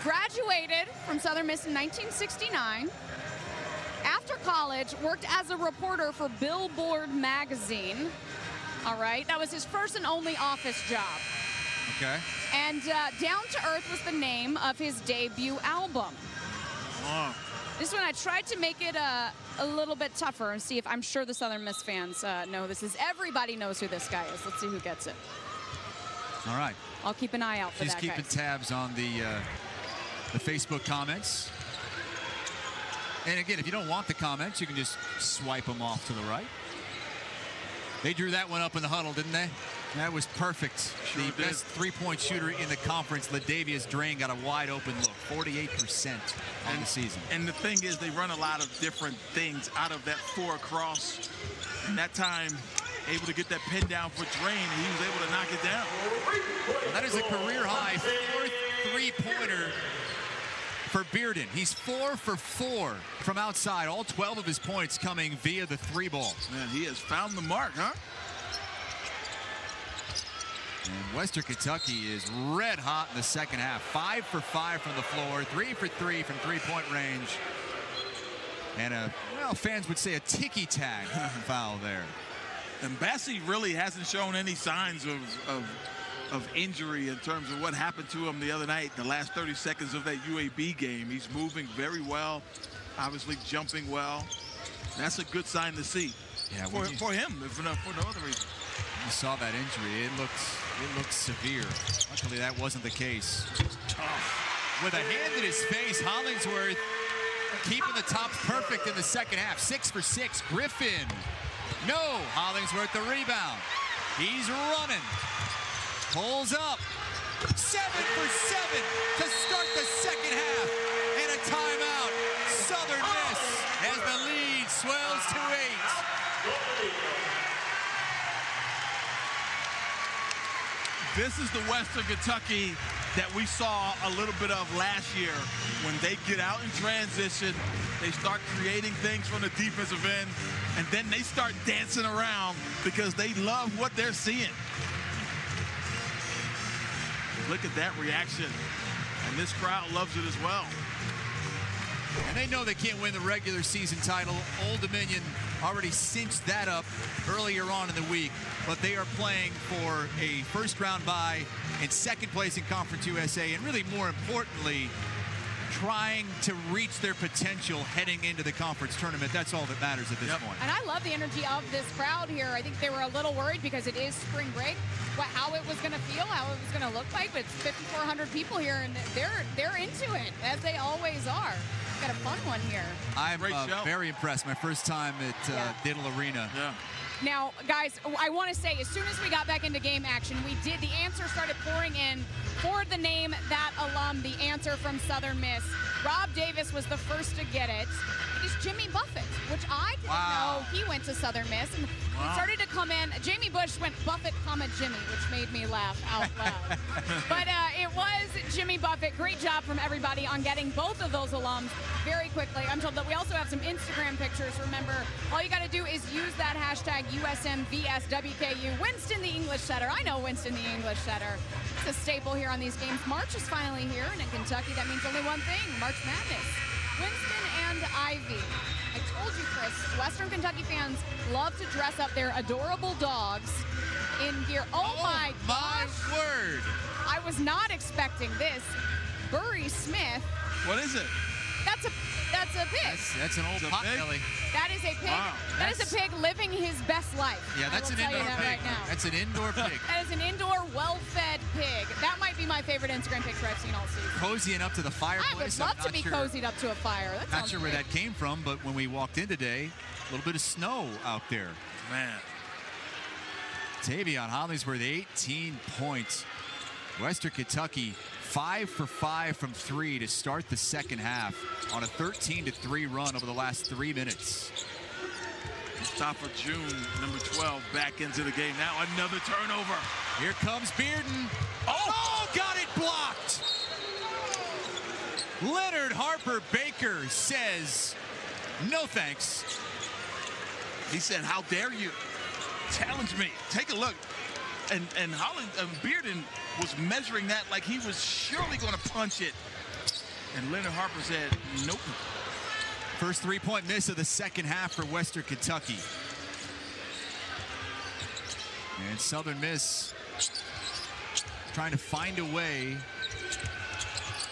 S1: Graduated from Southern Miss in 1969. After college, worked as a reporter for Billboard magazine. All right, that was his first and only office job.
S4: Okay.
S1: And Down to Earth was the name of his debut album.
S5: Oh.
S1: This one I tried to make it a little bit tougher and see if I'm sure the Southern Miss fans know this is. Everybody knows who this guy is. Let's see who gets it.
S4: All right.
S1: I'll keep an eye out for
S4: She's
S1: that,
S4: keeping
S1: guys.
S4: tabs on the Facebook comments. And again, if you don't want the comments, you can just swipe them off to the right. They drew that one up in the huddle, didn't they? That was perfect.
S5: Sure
S4: the
S5: did.
S4: best three-point shooter in the conference, Ladavius Drain, got a wide open look, 48% on the season.
S5: And the thing is, they run a lot of different things out of that 4 across. And that time, able to get that pin down for Drain, and he was able to knock it down.
S4: Well, that is a career high 4th three-pointer for Bearden. He's 4 for 4 from outside. All 12 of his points coming via the 3-ball.
S5: Man, he has found the mark, huh?
S4: And Western Kentucky is red hot in the second half. 5 for 5 from the floor, 3 for 3 from three-point range. And well, fans would say a ticky-tack foul there.
S5: And Bassey really hasn't shown any signs of injury in terms of what happened to him the other night, the last 30 seconds of that UAB game. He's moving very well, obviously jumping well. That's a good sign to see.
S4: Yeah,
S5: for him, for no other reason.
S4: You saw that injury. It looked severe. Luckily, that wasn't the case. Tough. With a hand in his face, Hollingsworth keeping the tops perfect in the second half. 6 for 6. Griffin. No. Hollingsworth the rebound. He's running. Pulls up. 7 for 7 to start the second half. And a timeout. Southern Miss as the lead swells to 8.
S5: This is the Western Kentucky that we saw a little bit of last year. When they get out in transition, they start creating things from the defensive end, and then they start dancing around because they love what they're seeing. Look at that reaction, and this crowd loves it as well.
S4: And they know they can't win the regular season title. Old Dominion already cinched that up earlier on in the week, but they are playing for a first-round bye in second place in Conference USA, and really more importantly, trying to reach their potential heading into the conference tournament. That's all that matters at this point.
S1: And I love the energy of this crowd here. I think they were a little worried because it is spring break, how it was going to feel, how it was going to look like, but it's 5,400 people here, and they're into it, as they always are. Got a fun one here.
S4: I'm very impressed. My first time at Diddle Arena.
S5: Yeah.
S1: Now, guys, I want to say, as soon as we got back into game action, the answer started pouring in for the name, that alum, the answer from Southern Miss. Rob Davis was the first to get it. It is Jimmy Buffett, which I didn't know he went to Southern Miss. And he started to come in. Jamie Bush went Buffett, Jimmy, which made me laugh out loud. But it was Jimmy Buffett. Great job from everybody on getting both of those alums very quickly. I'm told that we also have some Instagram pictures. Remember, all you got to do is use that hashtag USMVSWKU. Winston the English Setter. I know Winston the English Setter. It's a staple here on these games. March is finally here, and in Kentucky, that means only one thing: March Madness. Winston and Ivy. I told you, Chris, Western Kentucky fans love to dress up their adorable dogs in gear. Oh my gosh.
S4: My word.
S1: I was not expecting this. Burry Smith.
S5: What is it?
S1: That's a pig.
S4: That's an old potbelly.
S1: That is a pig.
S5: Wow.
S1: That is a pig living his best life.
S4: Yeah, that's an indoor pig.
S1: Right now.
S4: That's an indoor pig.
S1: That is an indoor, well-fed pig. That might be my favorite Instagram picture I've seen all season.
S4: Cozying up to the fireplace.
S1: I would love to be cozied up to a fire. That
S4: Not sure where that came from, but when we walked in today, a little bit of snow out there.
S5: Man.
S4: Tavion Hollingsworth, 18 points. Western Kentucky, 5 for 5 from 3 to start the second half on a 13-3 run over the last 3 minutes.
S5: Mustafa June, number 12, back into the game. Now another turnover.
S4: Here comes Bearden. Oh, got it blocked. Leonard Harper Baker says, no thanks.
S5: He said, how dare you challenge me? Take a look. And Bearden was measuring that like he was surely going to punch it. And Leonard Harper said, nope.
S4: First three-point miss of the second half for Western Kentucky. And Southern Miss trying to find a way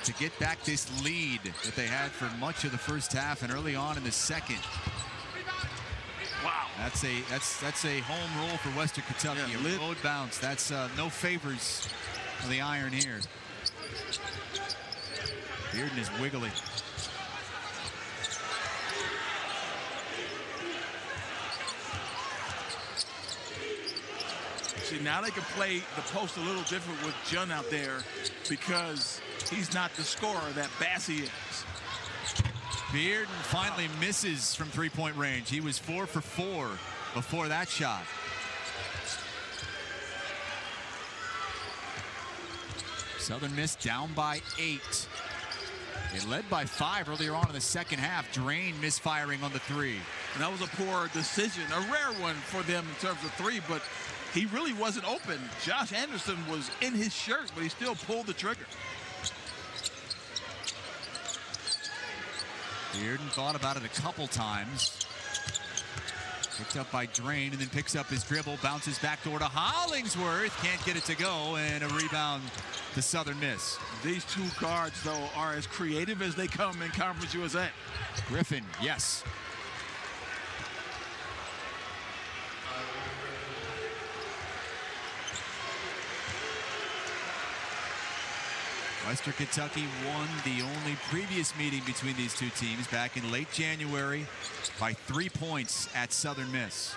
S4: to get back this lead that they had for much of the first half and early on in the second.
S5: Wow.
S4: That's a home roll for Western Kentucky.
S5: Yeah,
S4: a road bounce. That's no favors on the iron here. Bearden is wiggly.
S5: See, now they can play the post a little different with Jun out there because he's not the scorer that Bassey is.
S4: Bearden finally misses from three-point range. He was 4 for 4 before that shot. Southern Miss down by 8. They led by 5 earlier on in the second half. Drain misfiring on the 3.
S5: And that was a poor decision, a rare one for them in terms of 3, but he really wasn't open. Josh Anderson was in his shirt, but he still pulled the trigger.
S4: Bearden thought about it a couple times. Picked up by Drain and then picks up his dribble, bounces back door to Hollingsworth. Can't get it to go, and a rebound to Southern Miss.
S5: These two guards, though, are as creative as they come in Conference USA.
S4: Griffin, yes. Western Kentucky won the only previous meeting between these two teams back in late January by 3 points at Southern Miss.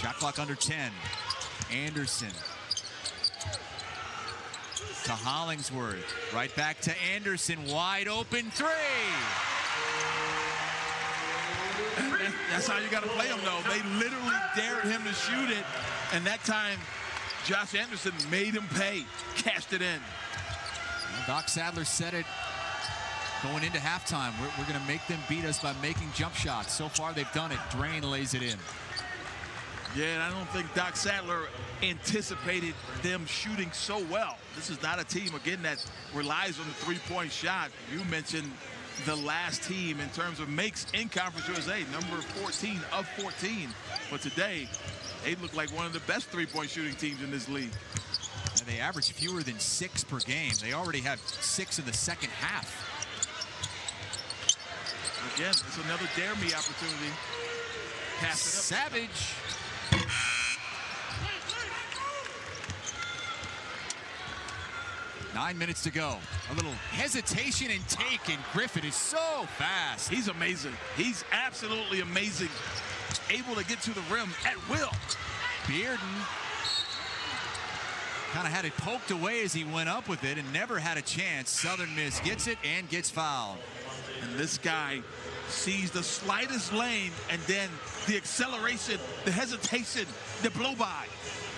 S4: Shot clock under 10. Anderson to Hollingsworth. Right back to Anderson. Wide open 3.
S5: That's how you got to play him, though. They literally dared him to shoot it, and that time, Josh Anderson made him pay, cashed it in.
S4: Well, Doc Sadler said it going into halftime. We're going to make them beat us by making jump shots. So far, they've done it. Drain lays it in.
S5: Yeah, and I don't think Doc Sadler anticipated them shooting so well. This is not a team, again, that relies on the three-point shot. You mentioned the last team in terms of makes in Conference USA, number 14 of 14. But today, they look like one of the best three-point shooting teams in this league.
S4: And they average fewer than 6 per game. They already have 6 in the second half.
S5: Again, it's another dare me opportunity. Pass it up.
S4: Savage. Nine minutes to go. A little hesitation and take, and Griffin is so fast.
S5: He's amazing. He's absolutely amazing. Able to get to the rim at will.
S4: Bearden kind of had it poked away as he went up with it and never had a chance. Southern Miss gets it and gets fouled.
S5: And this guy sees the slightest lane, and then the acceleration, the hesitation, the blow by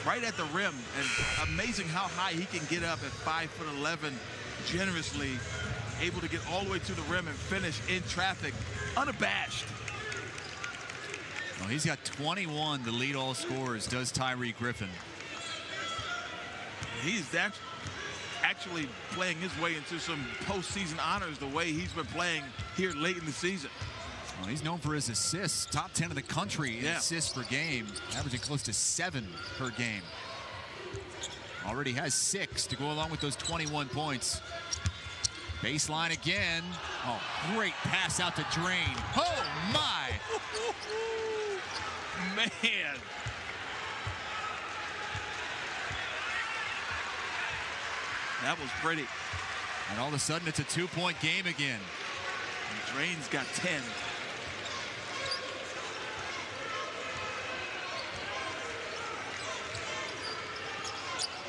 S5: right at the rim. And amazing how high he can get up at 5'11", generously able to get all the way to the rim and finish in traffic unabashed.
S4: Well, he's got 21 to lead all scorers, does Tyree Griffin.
S5: He's actually playing his way into some postseason honors the way he's been playing here late in the season.
S4: Well, he's known for his assists, top 10 in the country in assists per game, averaging close to 7 per game. Already has 6 to go along with those 21 points. Baseline again. Oh, great pass out to Drain. Oh, my.
S5: Man. That was pretty.
S4: And all of a sudden, it's a 2-point game again.
S5: And Drain's got 10.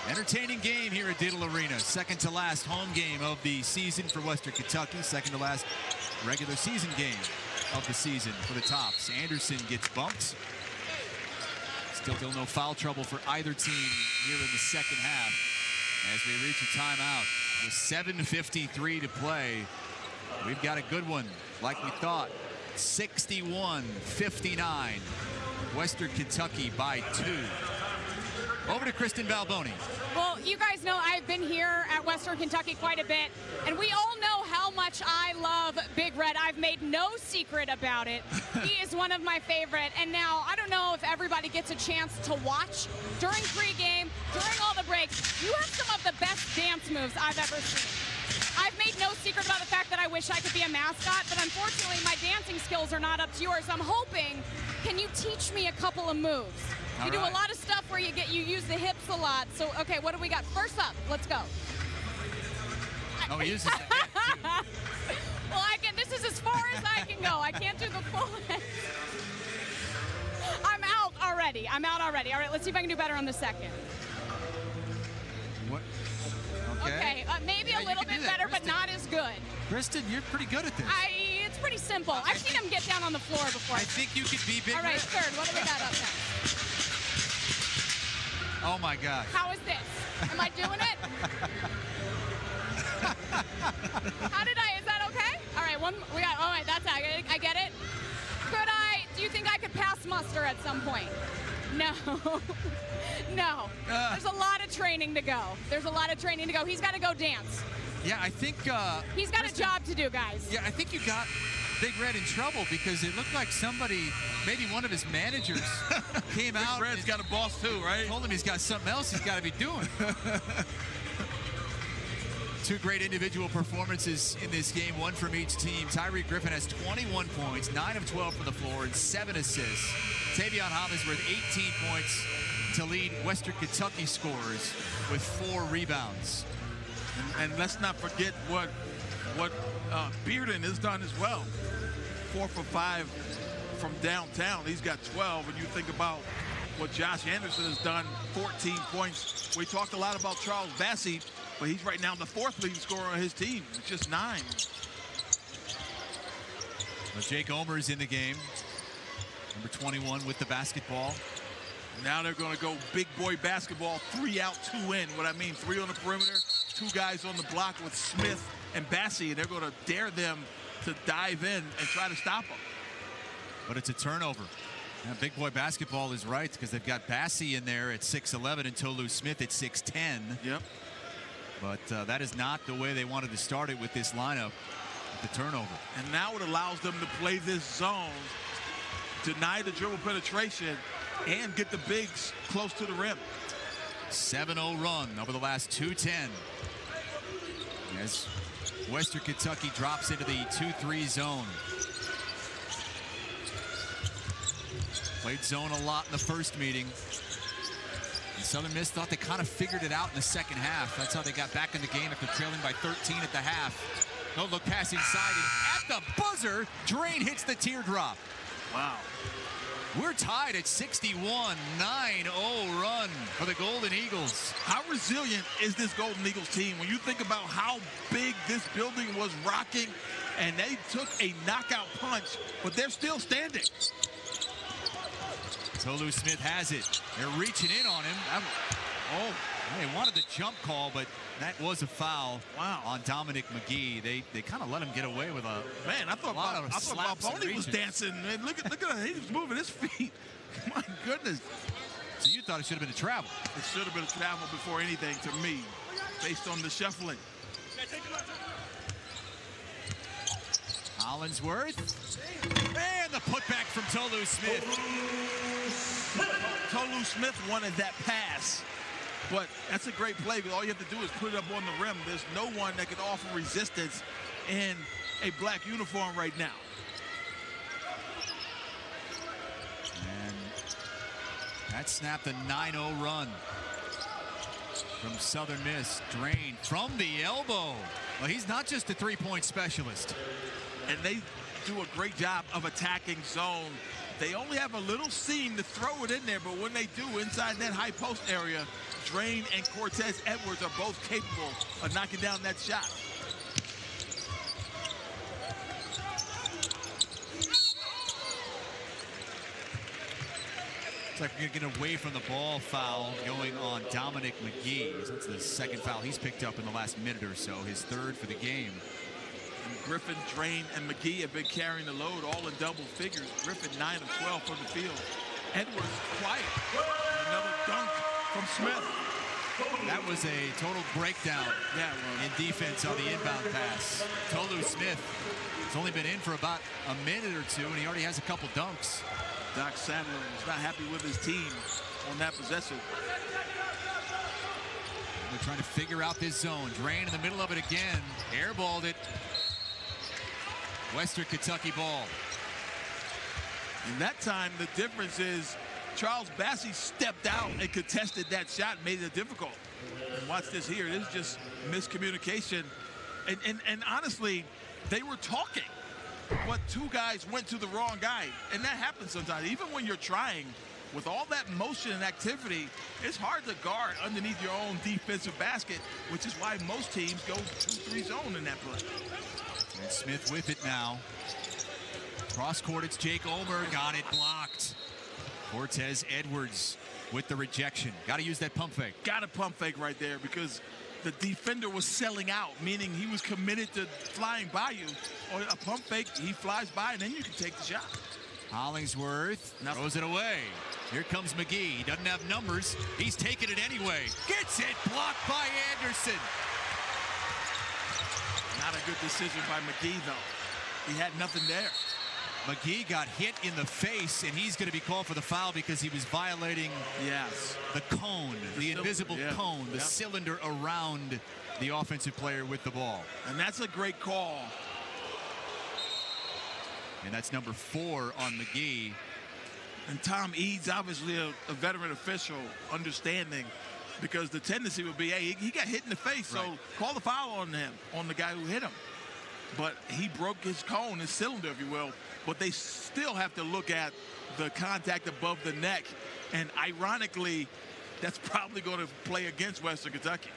S4: Entertaining game here at Diddle Arena. Second to last home game of the season for Western Kentucky. Second to last regular season game of the season for the Tops. Anderson gets bumped. Still no foul trouble for either team here in the second half as we reach a timeout with 7:53 to play. We've got a good one, like we thought. 61-59. Western Kentucky by 2. Over to Kristen Balboni.
S1: Well, you guys know I've been here at Western Kentucky quite a bit, and we all know how much I love Big Red. I've made no secret about it. He is one of my favorite, and now I don't know if everybody gets a chance to watch during pregame, during all the breaks. You have some of the best dance moves I've ever seen. I've made no secret about the fact that I wish I could be a mascot, but unfortunately my dancing skills are not up to yours. I'm hoping, can you teach me a couple of moves? You do a lot of stuff where you use the hips a lot. So, okay, what do we got? First up, let's go.
S4: Oh, he uses the head, too.
S1: Well, this is as far as I can go. I can't do the full head. I'm out already. All right, let's see if I can do better on the second.
S4: What?
S1: Okay, maybe a little bit better, Kristen, but not as good.
S4: Kristen, you're pretty good at this.
S1: It's pretty simple. I've seen him get down on the floor before.
S4: I think you could be Big Red.
S1: All right, third. What do we got up next?
S4: Oh my gosh.
S1: How is this? Am I doing it? How did I? Is that okay? All right, we got. All right, that's how I get it. Do you think I could pass muster at some point? No. No. There's a lot of training to go. He's got to go dance.
S4: Yeah, I think
S1: he's got a job to do, guys.
S4: Yeah, I think you got Big Red in trouble because it looked like somebody, maybe one of his managers, came out.
S5: Big Red's got a boss too, right?
S4: Told him he's got something else he's got to be doing. Two great individual performances in this game, one from each team. Tyree Griffin has 21 points, 9 of 12 from the floor, and 7 assists. Tavion Hollingsworth, 18 points to lead Western Kentucky scorers with 4 rebounds.
S5: And let's not forget what Bearden has done as well. 4 for 5 from downtown. He's got 12. And you think about what Josh Anderson has done, 14 points. We talked a lot about Charles Bassey, but he's right now the 4th leading scorer on his team. It's just 9.
S4: Well, Jake Omer's in the game. Number 21 with the basketball.
S5: Now they're going to go big boy basketball, 3 out, 2 in. What I mean, 3 on the perimeter, 2 guys on the block with Smith and Bassey, and they're going to dare them to dive in and try to stop them.
S4: But it's a turnover. Now, big boy basketball is right because they've got Bassey in there at 6'11" and Tolu Smith at 6'10".
S5: Yep.
S4: But that is not the way they wanted to start it with this lineup, the turnover.
S5: And now it allows them to play this zone, deny the dribble penetration, and get the bigs close to the rim.
S4: 7-0 run over the last 2:10. As Western Kentucky drops into the 2-3 zone. Played zone a lot in the first meeting. And Southern Miss thought they kind of figured it out in the second half. That's how they got back in the game after trailing by 13 at the half. No look pass inside, and at the buzzer, Drain hits the teardrop.
S5: Wow.
S4: We're tied at 61, 9-0 run for the Golden Eagles.
S5: How resilient is this Golden Eagles team when you think about how big this building was rocking and they took a knockout punch, but they're still standing.
S4: Tolu Smith has it. They're reaching in on him. They wanted the jump call, but that was a foul.
S5: Wow.
S4: On Dominic McGee. They kind of let him get away with a
S5: man. I thought Balboni was dancing. Man, look at him. He was moving his feet. My goodness.
S4: So you thought it should have been a travel?
S5: It should have been a travel before anything to me, based on the shuffling.
S4: Hollingsworth. And the putback from Tolu Smith.
S5: Tolu Smith wanted that pass. But that's a great play, because all you have to do is put it up on the rim. There's no one that can offer resistance in a black uniform right now.
S4: And that snapped a 9-0 run from Southern Miss. Drain from the elbow. Well, he's not just a three-point specialist.
S5: And they do a great job of attacking zone. They only have a little seam to throw it in there, but when they do, inside that high post area, Drain and Cortez Edwards are both capable of knocking down that shot.
S4: It's like we're going to get away from the ball foul going on Dominic McGee. That's the second foul he's picked up in the last minute or so, his 3rd for the game.
S5: And Griffin, Drain, and McGee have been carrying the load all in double figures. Griffin 9 of 12 from the field. Edwards quiet. Another dunk from Smith.
S4: That was a total breakdown in defense on the inbound pass. Tolu Smith has only been in for about a minute or two, and he already has a couple dunks.
S5: Doc Sadler is not happy with his team on that possession.
S4: They're trying to figure out this zone. Drain in the middle of it again. Airballed it. Western Kentucky ball.
S5: And that time, the difference is Charles Bassey stepped out and contested that shot and made it difficult. And watch this here. This is just miscommunication. And honestly, they were talking, but 2 guys went to the wrong guy. And that happens sometimes. Even when you're trying, with all that motion and activity, it's hard to guard underneath your own defensive basket, which is why most teams go 2-3 zone in that play.
S4: And Smith with it now. Cross court, it's Jake Omer. Got it blocked. Cortez Edwards with the rejection. Got to use that pump fake.
S5: Got a pump fake right there because the defender was selling out, meaning he was committed to flying by you. Or a pump fake, he flies by, and then you can take the shot.
S4: Hollingsworth throws it away. Here comes McGee. He doesn't have numbers. He's taking it anyway. Gets it blocked by Anderson.
S5: Not a good decision by McGee, though. He had nothing there.
S4: McGee got hit in the face, and he's going to be called for the foul because he was violating the cone, the invisible cone, the cylinder around the offensive player with the ball.
S5: And that's a great call.
S4: And that's number 4 on McGee.
S5: And Tom Eads, obviously a veteran official, understanding, because the tendency would be, hey, he got hit in the face, so call the foul on him, on the guy who hit him. But he broke his cone, his cylinder, if you will. But they still have to look at the contact above the neck. And ironically, that's probably going to play against Western Kentucky.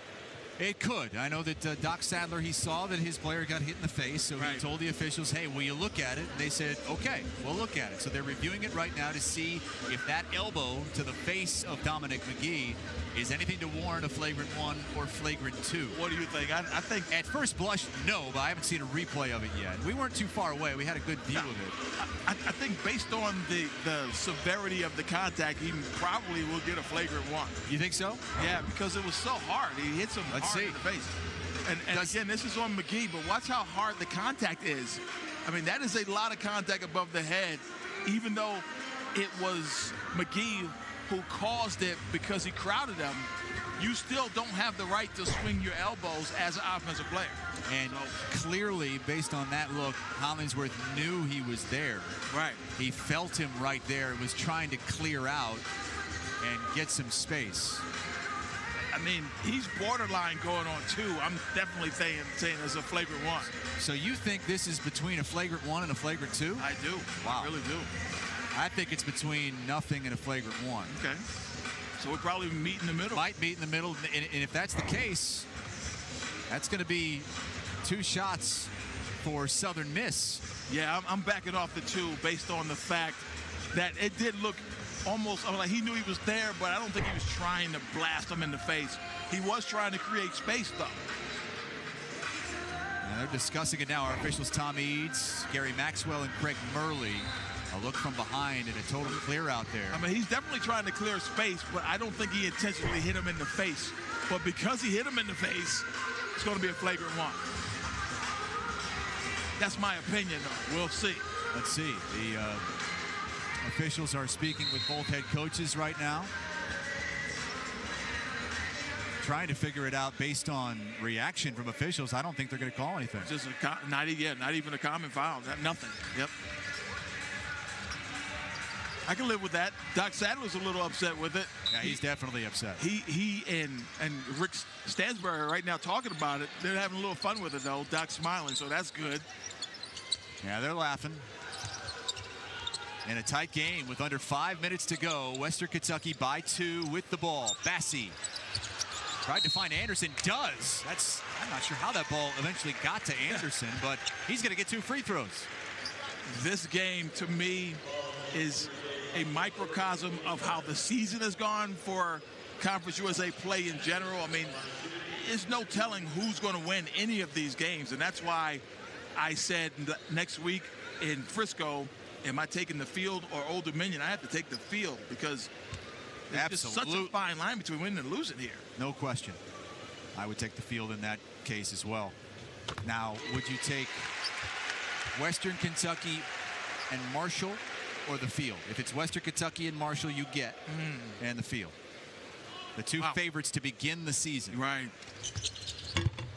S4: It could. I know that Doc Sadler, he saw that his player got hit in the face, so he told the officials, hey, will you look at it? And they said, okay, we'll look at it. So they're reviewing it right now to see if that elbow to the face of Dominic McGee is anything to warrant a flagrant 1 or flagrant 2.
S5: What do you think? I think
S4: at first blush, no, but I haven't seen a replay of it yet. We weren't too far away. We had a good view of it.
S5: I think based on the severity of the contact, he probably will get a flagrant 1.
S4: You think so?
S5: Yeah, because it was so hard. He hits him hard in the face. And again, this is on McGee, but watch how hard the contact is. I mean, that is a lot of contact above the head, even though it was McGee who caused it because he crowded him. You still don't have the right to swing your elbows as an offensive player.
S4: And clearly, based on that look, Hollingsworth knew he was there.
S5: Right.
S4: He felt him right there, was trying to clear out and get some space.
S5: I mean, he's borderline going on 2. I'm definitely saying it's a flagrant 1.
S4: So you think this is between a flagrant 1 and a flagrant 2?
S5: I do.
S4: Wow.
S5: I really do.
S4: I think it's between nothing and a flagrant 1.
S5: Okay. So we'll probably meet in the middle.
S4: Might meet in the middle, and if that's the case, that's going to be 2 shots for Southern Miss.
S5: Yeah, I'm backing off the 2 based on the fact that it did look almost like he knew he was there, but I don't think he was trying to blast him in the face. He was trying to create space, though.
S4: And they're discussing it now. Our officials, Tom Eads, Gary Maxwell, and Craig Murley. A look from behind and a total clear out there.
S5: I mean, he's definitely trying to clear space, but I don't think he intentionally hit him in the face. But because he hit him in the face, it's going to be a flagrant 1. That's my opinion, though. We'll see.
S4: Let's see. The officials are speaking with both head coaches right now, trying to figure it out based on reaction from officials. I don't think they're going to call anything.
S5: Just not even a common foul. Nothing. Yep. I can live with that. Doc Sadler's a little upset with it.
S4: Yeah, he's definitely upset.
S5: He and Rick Stansbury are right now talking about it. They're having a little fun with it, though. Doc's smiling, so that's good.
S4: Yeah, they're laughing. In a tight game with under 5 minutes to go, Western Kentucky by 2 with the ball. Bassi tried to find Anderson, does. I'm not sure how that ball eventually got to Anderson, but he's going to get 2 free throws.
S5: This game, to me, is a microcosm of how the season has gone for Conference USA play in general. I mean, there's no telling who's going to win any of these games, and that's why I said next week in Frisco, am I taking the field or Old Dominion? I have to take the field because there's just such a fine line between winning and losing here.
S4: No question. I would take the field in that case as well. Now, would you take Western Kentucky and Marshall or the field? If it's Western Kentucky and Marshall, you get and the field. The 2 favorites to begin the season.
S5: Right.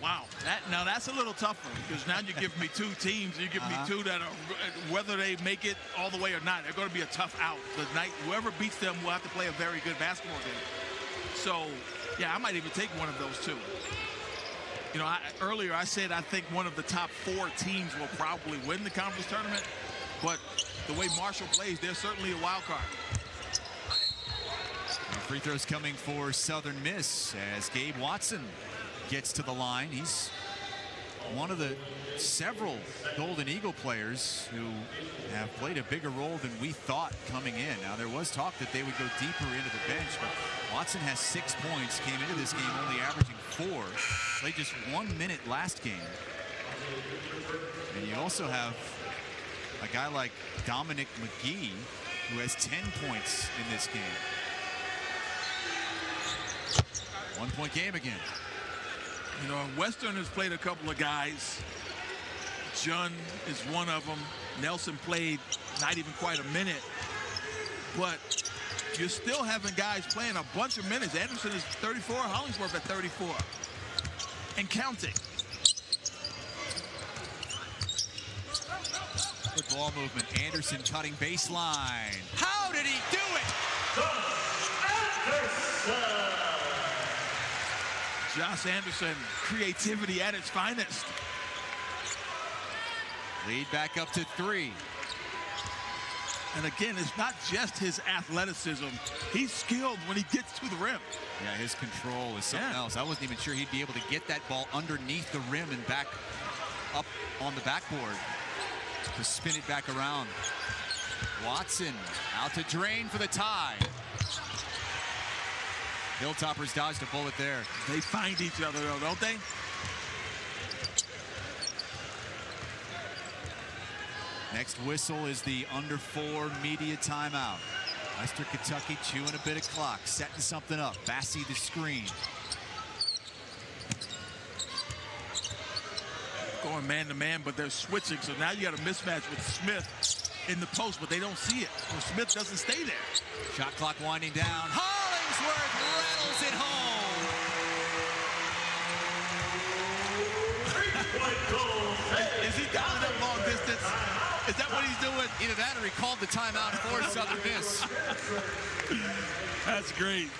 S5: Wow. Now that's a little tougher because now you give me 2 teams. You give me 2 that are, whether they make it all the way or not, they're going to be a tough out. Whoever beats them will have to play a very good basketball game. So, yeah, I might even take one of those 2. You know, earlier I said I think one of the top 4 teams will probably win the conference tournament, but the way Marshall plays, they're certainly a wild card.
S4: Free throws coming for Southern Miss as Gabe Watson gets to the line. He's one of the several Golden Eagle players who have played a bigger role than we thought coming in. Now, there was talk that they would go deeper into the bench, but Watson has 6 points, came into this game only averaging 4, played just 1 minute last game. And you also have a guy like Dominic McGee, who has 10 points in this game. 1 point game again.
S5: You know, Western has played a couple of guys. Jun is one of them. Nelson played not even quite a minute. But you're still having guys playing a bunch of minutes. Anderson is 34, Hollingsworth at 34. And counting.
S4: Good ball movement. Anderson cutting baseline. How did he do it?
S5: Josh Anderson, creativity at its finest.
S4: Lead back up to 3.
S5: And again, it's not just his athleticism. He's skilled when he gets to the rim.
S4: Yeah, his control is something else. I wasn't even sure he'd be able to get that ball underneath the rim and back up on the backboard to spin it back around. Watson out to drain for the tie. Hilltoppers dodged a bullet there.
S5: They find each other, though, don't they?
S4: Next whistle is the under 4 media timeout. Western Kentucky chewing a bit of clock, setting something up. Bassey the screen.
S5: Going man-to-man, but they're switching, so now you got a mismatch with Smith in the post, but they don't see it. Well, Smith doesn't stay there.
S4: Shot clock winding down. Hollingsworth rattles it home.
S5: Is he dialing up long distance? Is that what he's doing?
S4: Either that or he called the timeout for Southern Miss.
S5: That's great.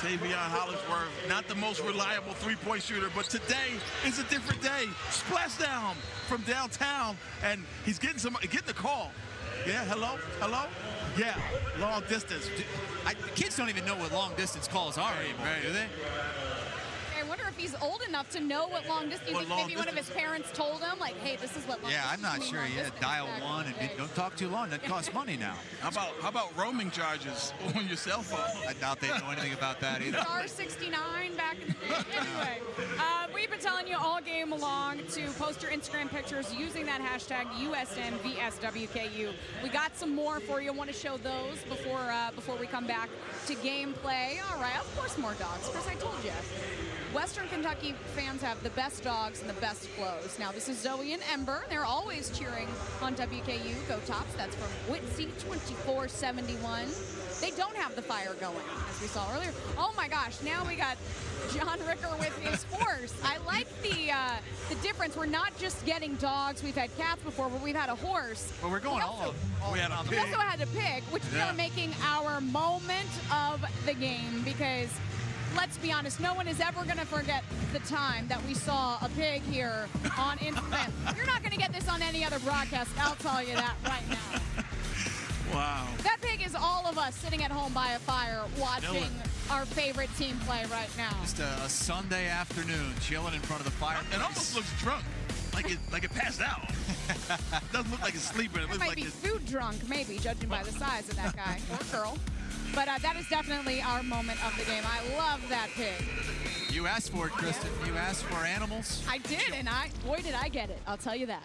S5: Tavion Hollingsworth, not the most reliable three-point shooter, but today is a different day. Splash down from downtown, and he's getting the call. Yeah, hello? Yeah, long distance.
S4: The kids don't even know what long distance calls are anymore, do they?
S1: I wonder if he's old enough to know what long distance. You think maybe one of his parents told him, like, hey, this is what long distance
S4: I'm not sure.
S1: means.
S4: Yeah, dial 1 and don't talk too long. That costs money now.
S5: How about roaming charges on your cell phone?
S4: I doubt they know anything about that either.
S1: Star 69 back in the day. Anyway, we've been telling you all game long to post your Instagram pictures using that hashtag USNVSWKU. We got some more for you. Want to show those before we come back to gameplay. All right, of course, more dogs. Chris, I told you. Western Kentucky fans have the best dogs and the best flows. Now, this is Zoe and Ember. They're always cheering on WKU. Go Tops. That's from Whitsey 2471. They don't have the fire going, as we saw earlier. Oh, my gosh. Now we got John Ricker with his horse. I like the difference. We're not just getting dogs. We've had cats before, but we've had a horse.
S4: Well, we're going all around the
S1: We also had a pig, which we are making our moment of the game because, let's be honest, no one is ever going to forget the time that we saw a pig here on Instagram. You're not going to get this on any other broadcast, I'll tell you that right now.
S5: Wow.
S1: That pig is all of us sitting at home by a fire watching our favorite team play right now.
S4: Just a Sunday afternoon, chilling in front of the fireplace.
S5: It almost looks drunk, like it passed out. Doesn't look like it's sleeping. It
S1: It
S5: looks
S1: might
S5: like
S1: be
S5: it's
S1: food drunk, maybe, judging by the size of that guy or girl. But that is definitely our moment of the game. I love that pig.
S4: You asked for it, Kristen. You asked for animals.
S1: I did, and boy, did I get it. I'll tell you that.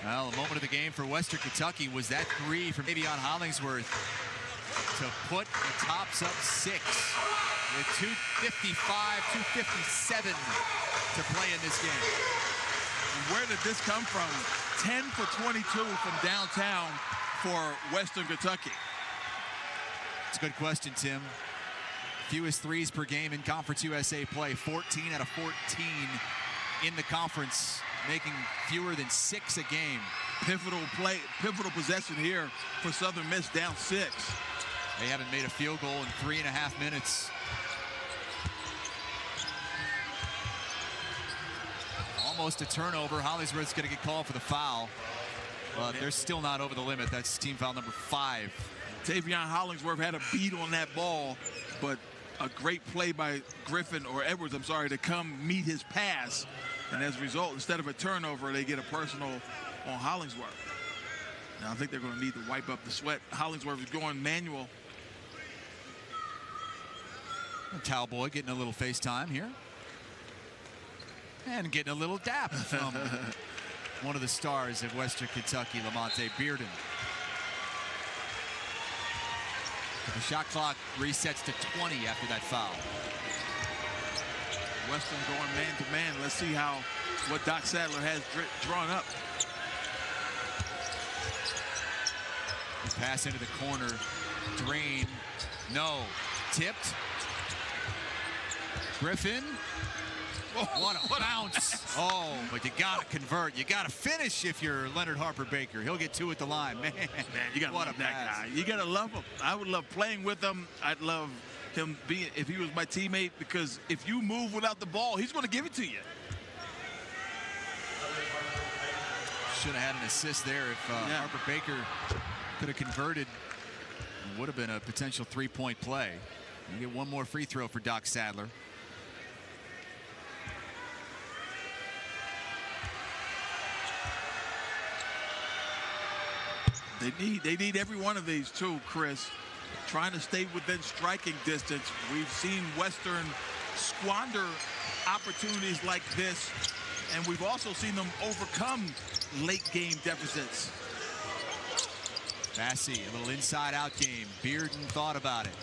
S4: Well, the moment of the game for Western Kentucky was that 3 from Tavion Hollingsworth to put the Tops up 6 with 2:55, 2:57 to play in this game.
S5: Where did this come from? 10 for 22 from downtown for Western Kentucky.
S4: It's a good question, Tim. Fewest threes per game in Conference USA play, 14 out of 14 in the conference, making fewer than 6 a game.
S5: Pivotal possession here for Southern Miss, down 6.
S4: They haven't made a field goal in 3.5 minutes. Almost a turnover. Hollingsworth's going to get called for the foul. But they're still not over the limit. That's team foul number 5.
S5: Tavion Hollingsworth had a beat on that ball, but a great play by Griffin or Edwards, I'm sorry, to come meet his pass. And as a result, instead of a turnover, they get a personal on Hollingsworth. Now I think they're going to need to wipe up the sweat. Hollingsworth is going manual.
S4: Talboy getting a little FaceTime here. And getting a little dap from one of the stars of Western Kentucky, Lamonte Bearden. The shot clock resets to 20 after that foul.
S5: Western going man-to-man. Let's see what Doc Sadler has drawn up.
S4: Pass into the corner. Drain. No. Tipped. Griffin. Oh, what a bounce. Oh, but you got to convert. You got to finish if you're Leonard Harper Baker. He'll get two at the line. Man,
S5: you got to love that guy. You got to love him. I would love playing with him. I'd love him being, if he was my teammate, because if you move without the ball, he's going to give it to you.
S4: Should have had an assist there if Harper Baker could have converted. It would have been a potential three-point play. You get one more free throw for Doc Sadler.
S5: They need every one of these too, Chris. Trying to stay within striking distance. We've seen Western squander opportunities like this, and we've also seen them overcome late game deficits.
S4: Bassey, a little inside-out game. Bearden thought about it.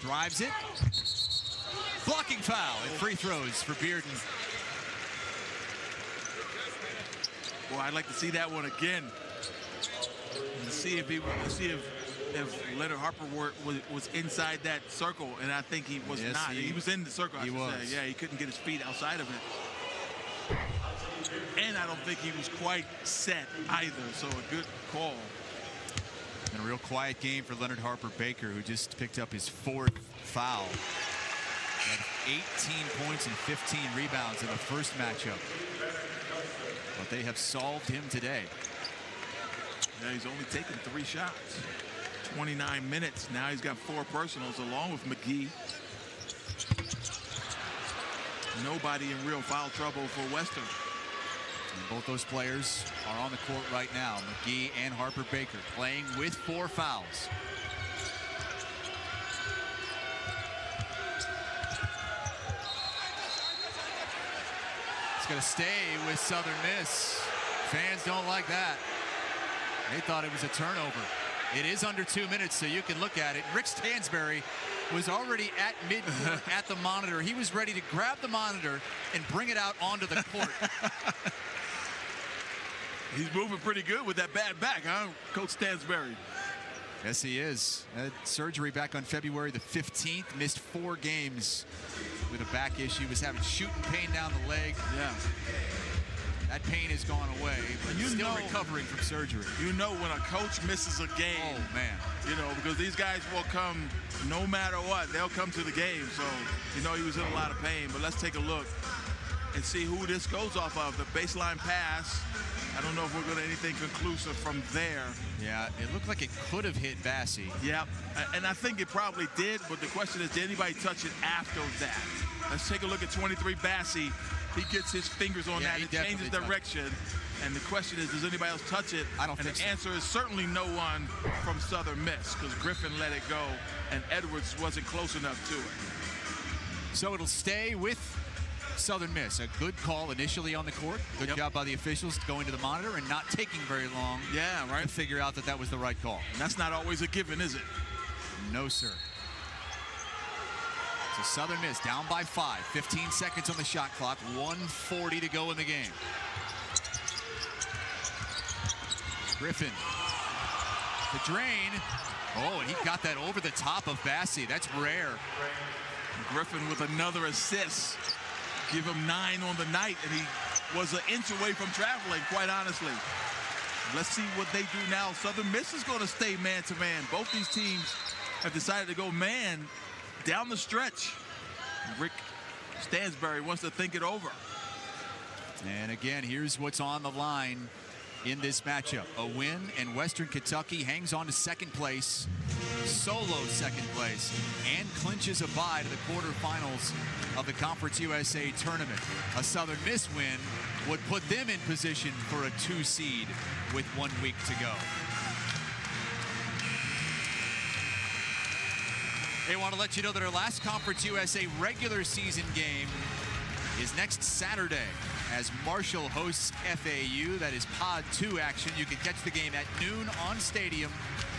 S4: Drives it. Blocking foul and free throws for Bearden.
S5: Boy, I'd like to see that one again. And see if Leonard Harper was inside that circle, and I think he was not. He was in the circle, I should say. Yeah, he couldn't get his feet outside of it. And I don't think he was quite set either, so a good call.
S4: And a real quiet game for Leonard Harper Baker, who just picked up his fourth foul. He had 18 points and 15 rebounds in the first matchup. But they have solved him today.
S5: Yeah, he's only taken 3 shots. 29 minutes. Now he's got 4 personals along with McGee. Nobody in real foul trouble for Western.
S4: And both those players are on the court right now. McGee and Harper Baker playing with 4 fouls. It's going to stay with Southern Miss. Fans don't like that. They thought it was a turnover. It is under 2 minutes, so you can look at it. Rick Stansbury was already at midcourt at the monitor. He was ready to grab the monitor and bring it out onto the court.
S5: He's moving pretty good with that bad back, huh, Coach Stansbury?
S4: Yes, he is. Had surgery back on February the 15th. Missed 4 games with a back issue. Was having shooting pain down the leg.
S5: Yeah.
S4: That pain has gone away, but he's still recovering from surgery.
S5: You know when a coach misses a game.
S4: Oh, man.
S5: You know, because these guys will come no matter what. They'll come to the game. So, you know, he was in a lot of pain. But let's take a look and see who this goes off of. The baseline pass. I don't know if we're going to anything conclusive from there.
S4: Yeah, it looked like it could have hit Bassey.
S5: Yeah, and I think it probably did. But the question is, did anybody touch it after that? Let's take a look at 23 Bassey. He gets his fingers on that. It changes direction. And the question is, does anybody else touch it?
S4: I don't think so.
S5: And the answer is certainly no one from Southern Miss, because Griffin let it go, and Edwards wasn't close enough to it.
S4: So it'll stay with Southern Miss. A good call initially on the court. Good job by the officials going to the monitor and not taking very long to figure out that that was the right call.
S5: And that's not always a given, is it?
S4: No, sir. So Southern Miss down by 5. 15 seconds on the shot clock. 1:40 to go in the game. Griffin. The drain. Oh, and he got that over the top of Bassey. That's rare.
S5: Griffin with another assist. Give him 9 on the night, and he was an inch away from traveling, quite honestly. Let's see what they do now. Southern Miss is going to stay man-to-man. Both these teams have decided to go man down the stretch. Rick Stansbury wants to think it over.
S4: And again, here's what's on the line in this matchup. A win, and Western Kentucky hangs on to second place solo second place and clinches a bye to the quarterfinals of the Conference USA tournament. A Southern Miss win would put them in position for a 2 seed with 1 week to go. They want to let you know that our last Conference USA regular season game is next Saturday as Marshall hosts FAU. That is Pod 2 action. You can catch the game at noon on Stadium,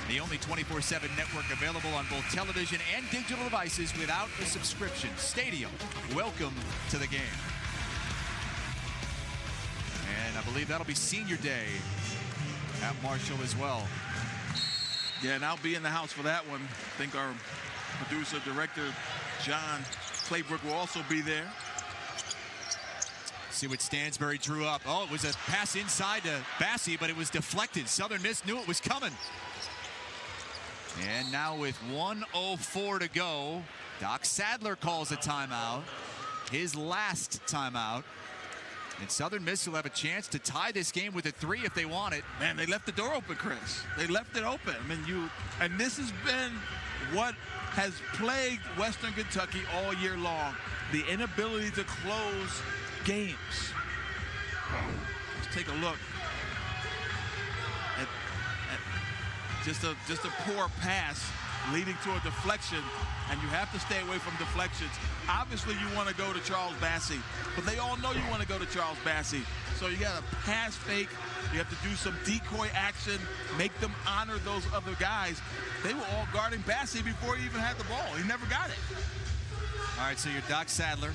S4: the only 24/7 network available on both television and digital devices without a subscription. Stadium, welcome to the game. And I believe that'll be senior day at Marshall as well.
S5: Yeah, and I'll be in the house for that one. I think our producer, director, John Claybrook will also be there.
S4: See what Stansbury drew up. Oh, it was a pass inside to Bassey, but it was deflected. Southern Miss knew it was coming. And now with 1:04 to go, Doc Sadler calls a timeout. His last timeout. And Southern Miss will have a chance to tie this game with a 3 if they want it.
S5: Man, they left the door open, Chris. They left it open. I mean, and this has been what has plagued Western Kentucky all year long. The inability to close games. Let's take a look at just a poor pass leading to a deflection, and you have to stay away from deflections. Obviously, you want to go to Charles Bassey, but they all know you want to go to Charles Bassey. So you got to pass fake. You have to do some decoy action, make them honor those other guys. They were all guarding Bassey before he even had the ball. He never got it.
S4: All right, so you're Doc Sadler,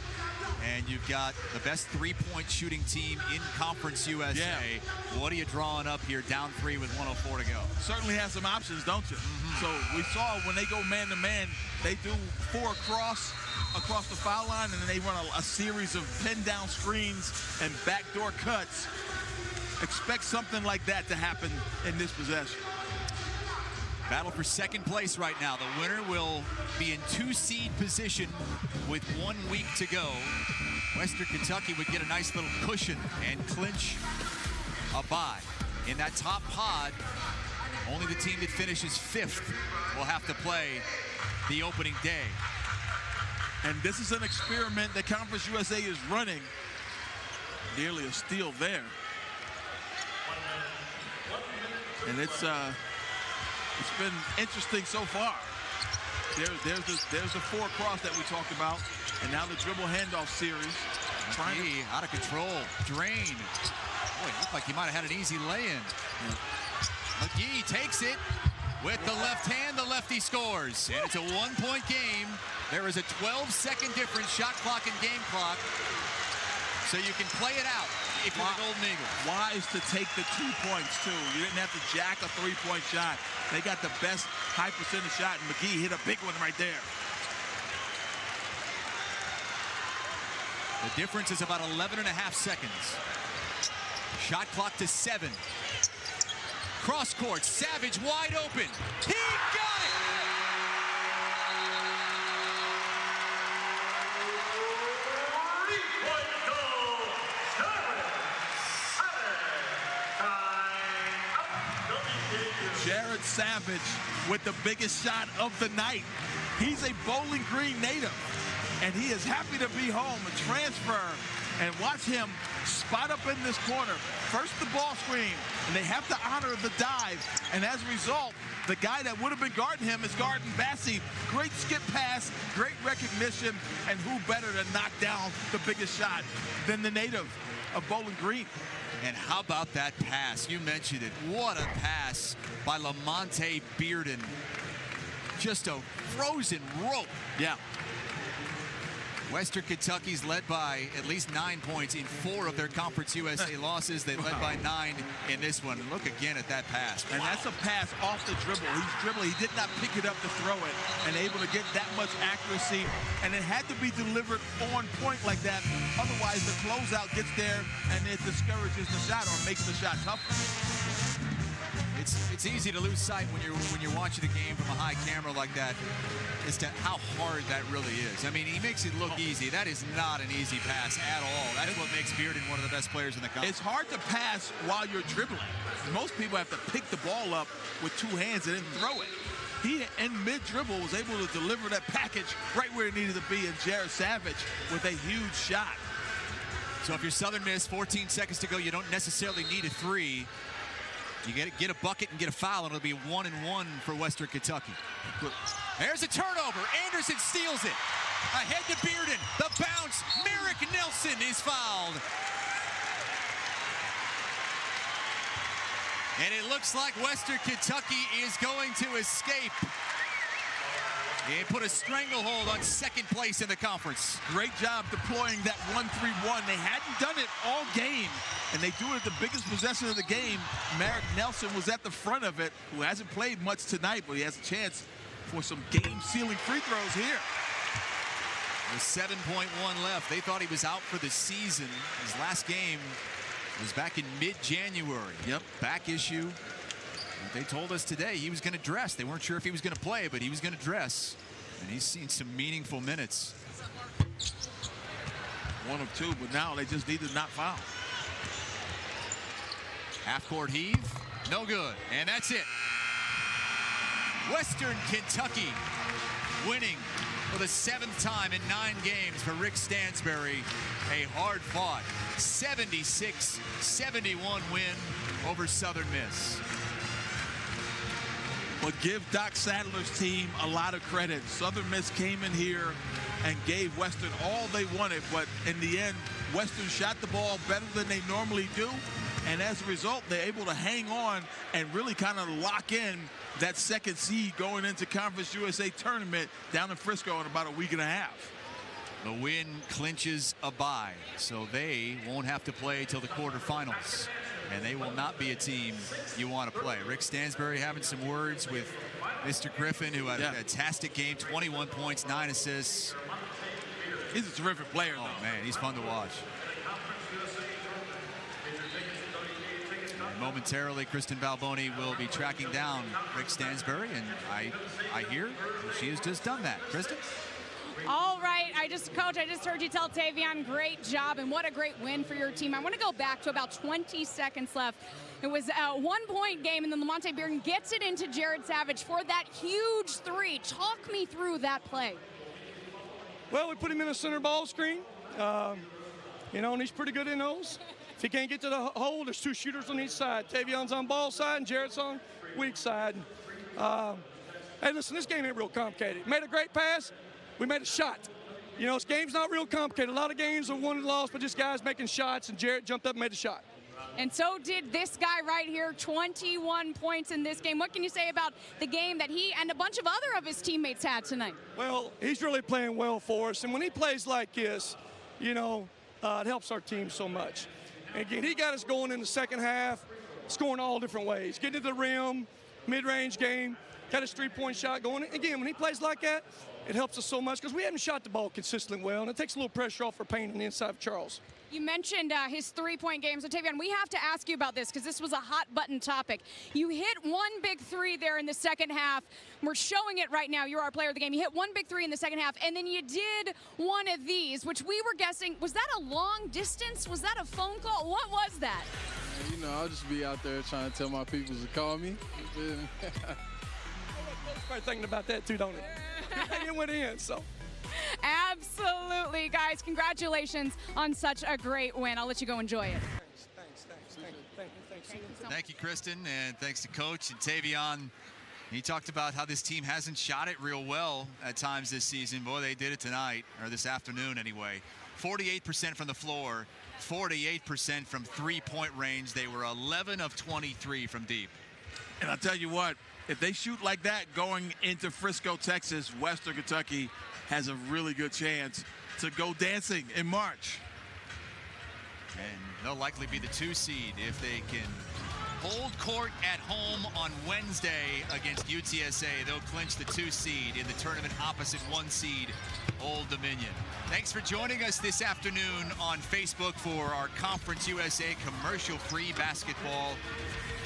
S4: and you've got the best three-point shooting team in Conference USA.
S5: Yeah.
S4: What are you drawing up here, down 3 with 1:04 to go?
S5: Certainly has some options, don't you? So we saw when they go man-to-man, they do 4 across the foul line, and then they run a series of pin-down screens and backdoor cuts. Expect something like that to happen in this possession.
S4: Battle for second place right now. The winner will be in 2-seed position with 1 week to go. Western Kentucky would get a nice little cushion and clinch a bye. In that top pod, only the team that finishes 5th will have to play the opening day.
S5: And this is an experiment that Conference USA is running. Nearly a steal there. And it's been interesting so far. There's the 4 across that we talked about, and now the dribble handoff series.
S4: McGee out of control, drain. Boy, it looked like he might have had an easy lay-in. McGee takes it with the left hand. The lefty scores, and it's a 1-point game. There is a 12-second difference, shot clock and game clock, so you can play it out if you're the Golden Eagles.
S5: Wise to take the 2 points, too. You didn't have to jack a 3-point shot. They got the best high percentage shot, and McGee hit a big one right there.
S4: The difference is about 11.5 seconds. Shot clock to 7. Cross court, Savage wide open. He got it!
S5: Jared Savage with the biggest shot of the night. He's a Bowling Green native, and he is happy to be home, a transfer. And watch him spot up in this corner. First the ball screen, and they have to honor the dive. And as a result, the guy that would have been guarding him is guarding Bassey. Great skip pass, great recognition, and who better to knock down the biggest shot than the native of Bowling Green.
S4: And how about that pass? You mentioned it. What a pass by Lamonte Bearden. Just a frozen rope.
S5: Yeah.
S4: Western Kentucky's led by at least 9 points in 4 of their Conference USA losses. They led by 9 in this one. Look again at that pass.
S5: And that's a pass off the dribble. He's dribbling. He did not pick it up to throw it, and able to get that much accuracy. And it had to be delivered on point like that. Otherwise, the closeout gets there, and it discourages the shot or makes the shot tougher.
S4: It's easy to lose sight when you're watching a game from a high camera like that as to how hard that really is. I mean, he makes it look easy. That is not an easy pass at all. That's what makes Bearden one of the best players in the country.
S5: It's hard to pass while you're dribbling. Most people have to pick the ball up with 2 hands and then throw it. he, in mid-dribble, was able to deliver that package right where it needed to be, and Jared Savage with a huge shot.
S4: So if you're Southern Miss, 14 seconds to go, you don't necessarily need a three. You get a bucket and get a foul, and it'll be 1-and-1 for Western Kentucky. There's a turnover. Anderson steals it. Ahead to Bearden. The bounce. Merrick Nelson is fouled. And it looks like Western Kentucky is going to escape. He put a stranglehold on second place in the conference.
S5: Great job deploying that 1-3-1. They hadn't done it all game, and they do it at the biggest possession of the game. Merrick Nelson was at the front of it, who hasn't played much tonight, but he has a chance for some game-sealing free throws here.
S4: With 7.1 left, they thought he was out for the season. His last game was back in mid-January. Yep, back issue. They told us today he was going to dress. They weren't sure if he was going to play, but he was going to dress. And he's seen some meaningful minutes.
S5: 1 of 2, but now they just need to not foul.
S4: Half-court heave, no good. And that's it. Western Kentucky winning for the 7th time in 9 games for Rick Stansbury. A hard-fought 76-71 win over Southern Miss.
S5: But give Doc Sadler's team a lot of credit. Southern Miss came in here and gave Western all they wanted, but in the end, Western shot the ball better than they normally do, and as a result, they're able to hang on and really kind of lock in that second seed going into Conference USA tournament down in Frisco in about a week and a half.
S4: The win clinches a bye, so they won't have to play till the quarterfinals. And they will not be a team you want to play. Rick Stansbury having some words with Mr. Griffin, who had a fantastic game, 21 points, 9 assists.
S5: He's a terrific player, though.
S4: Oh, man, he's fun to watch. And momentarily, Kristen Balboni will be tracking down Rick Stansbury, and I hear she has just done that. Kristen?
S1: All right, Coach, I just heard you tell Tavion, great job, and what a great win for your team. I want to go back to about 20 seconds left. It was a 1-point game, and then Lamonte Bearden gets it into Jared Savage for that huge three. Talk me through that play.
S3: Well, we put him in a center ball screen, you know, and he's pretty good in those. If he can't get to the hole, there's 2 shooters on each side. Tavion's on ball side, and Jared's on weak side. Hey, listen, this game ain't real complicated. Made a great pass. We made a shot. You know, this game's not real complicated. A lot of games are won and lost, but just guys making shots, and Jared jumped up and made a shot.
S1: And so did this guy right here, 21 points in this game. What can you say about the game that he and a bunch of other of his teammates had tonight?
S3: Well, he's really playing well for us, and when he plays like this, you know, it helps our team so much. And again, he got us going in the second half, scoring all different ways. Getting to the rim, mid-range game, got his 3-point shot going. Again, when he plays like that, it helps us so much because we haven't shot the ball consistently well, and it takes a little pressure off for Payne on the inside of Charles.
S1: You mentioned his 3-point game. So, Tavion, we have to ask you about this because this was a hot-button topic. You hit one big three there in the second half. We're showing it right now. You're our player of the game. You hit one big three in the second half, and then you did one of these, which we were guessing, was that a long distance? Was that a phone call? What was that?
S7: You know, I'll just be out there trying to tell my people to call me.
S3: Probably thinking about that too, don't it? It went in, so.
S1: Absolutely, guys. Congratulations on such a great win. I'll let you go enjoy it.
S4: Thank you, Kristen, and thanks to Coach and Tavion. He talked about how this team hasn't shot it real well at times this season. Boy, they did it tonight, or this afternoon anyway. 48% from the floor, 48% from 3-point range. They were 11 of 23 from deep.
S5: And I'll tell you what, if they shoot like that going into Frisco, Texas, Western Kentucky has a really good chance to go dancing in March.
S4: And they'll likely be the 2 seed if they can hold court at home on Wednesday against UTSA. They'll clinch the 2 seed in the tournament opposite 1 seed, Old Dominion. Thanks for joining us this afternoon on Facebook for our Conference USA commercial-free basketball.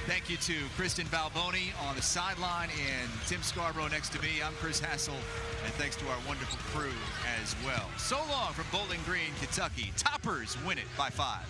S4: Thank you to Kristen Balboni on the sideline and Tim Scarborough next to me. I'm Chris Hassel, and thanks to our wonderful crew as well. So long from Bowling Green, Kentucky. Toppers win it by 5.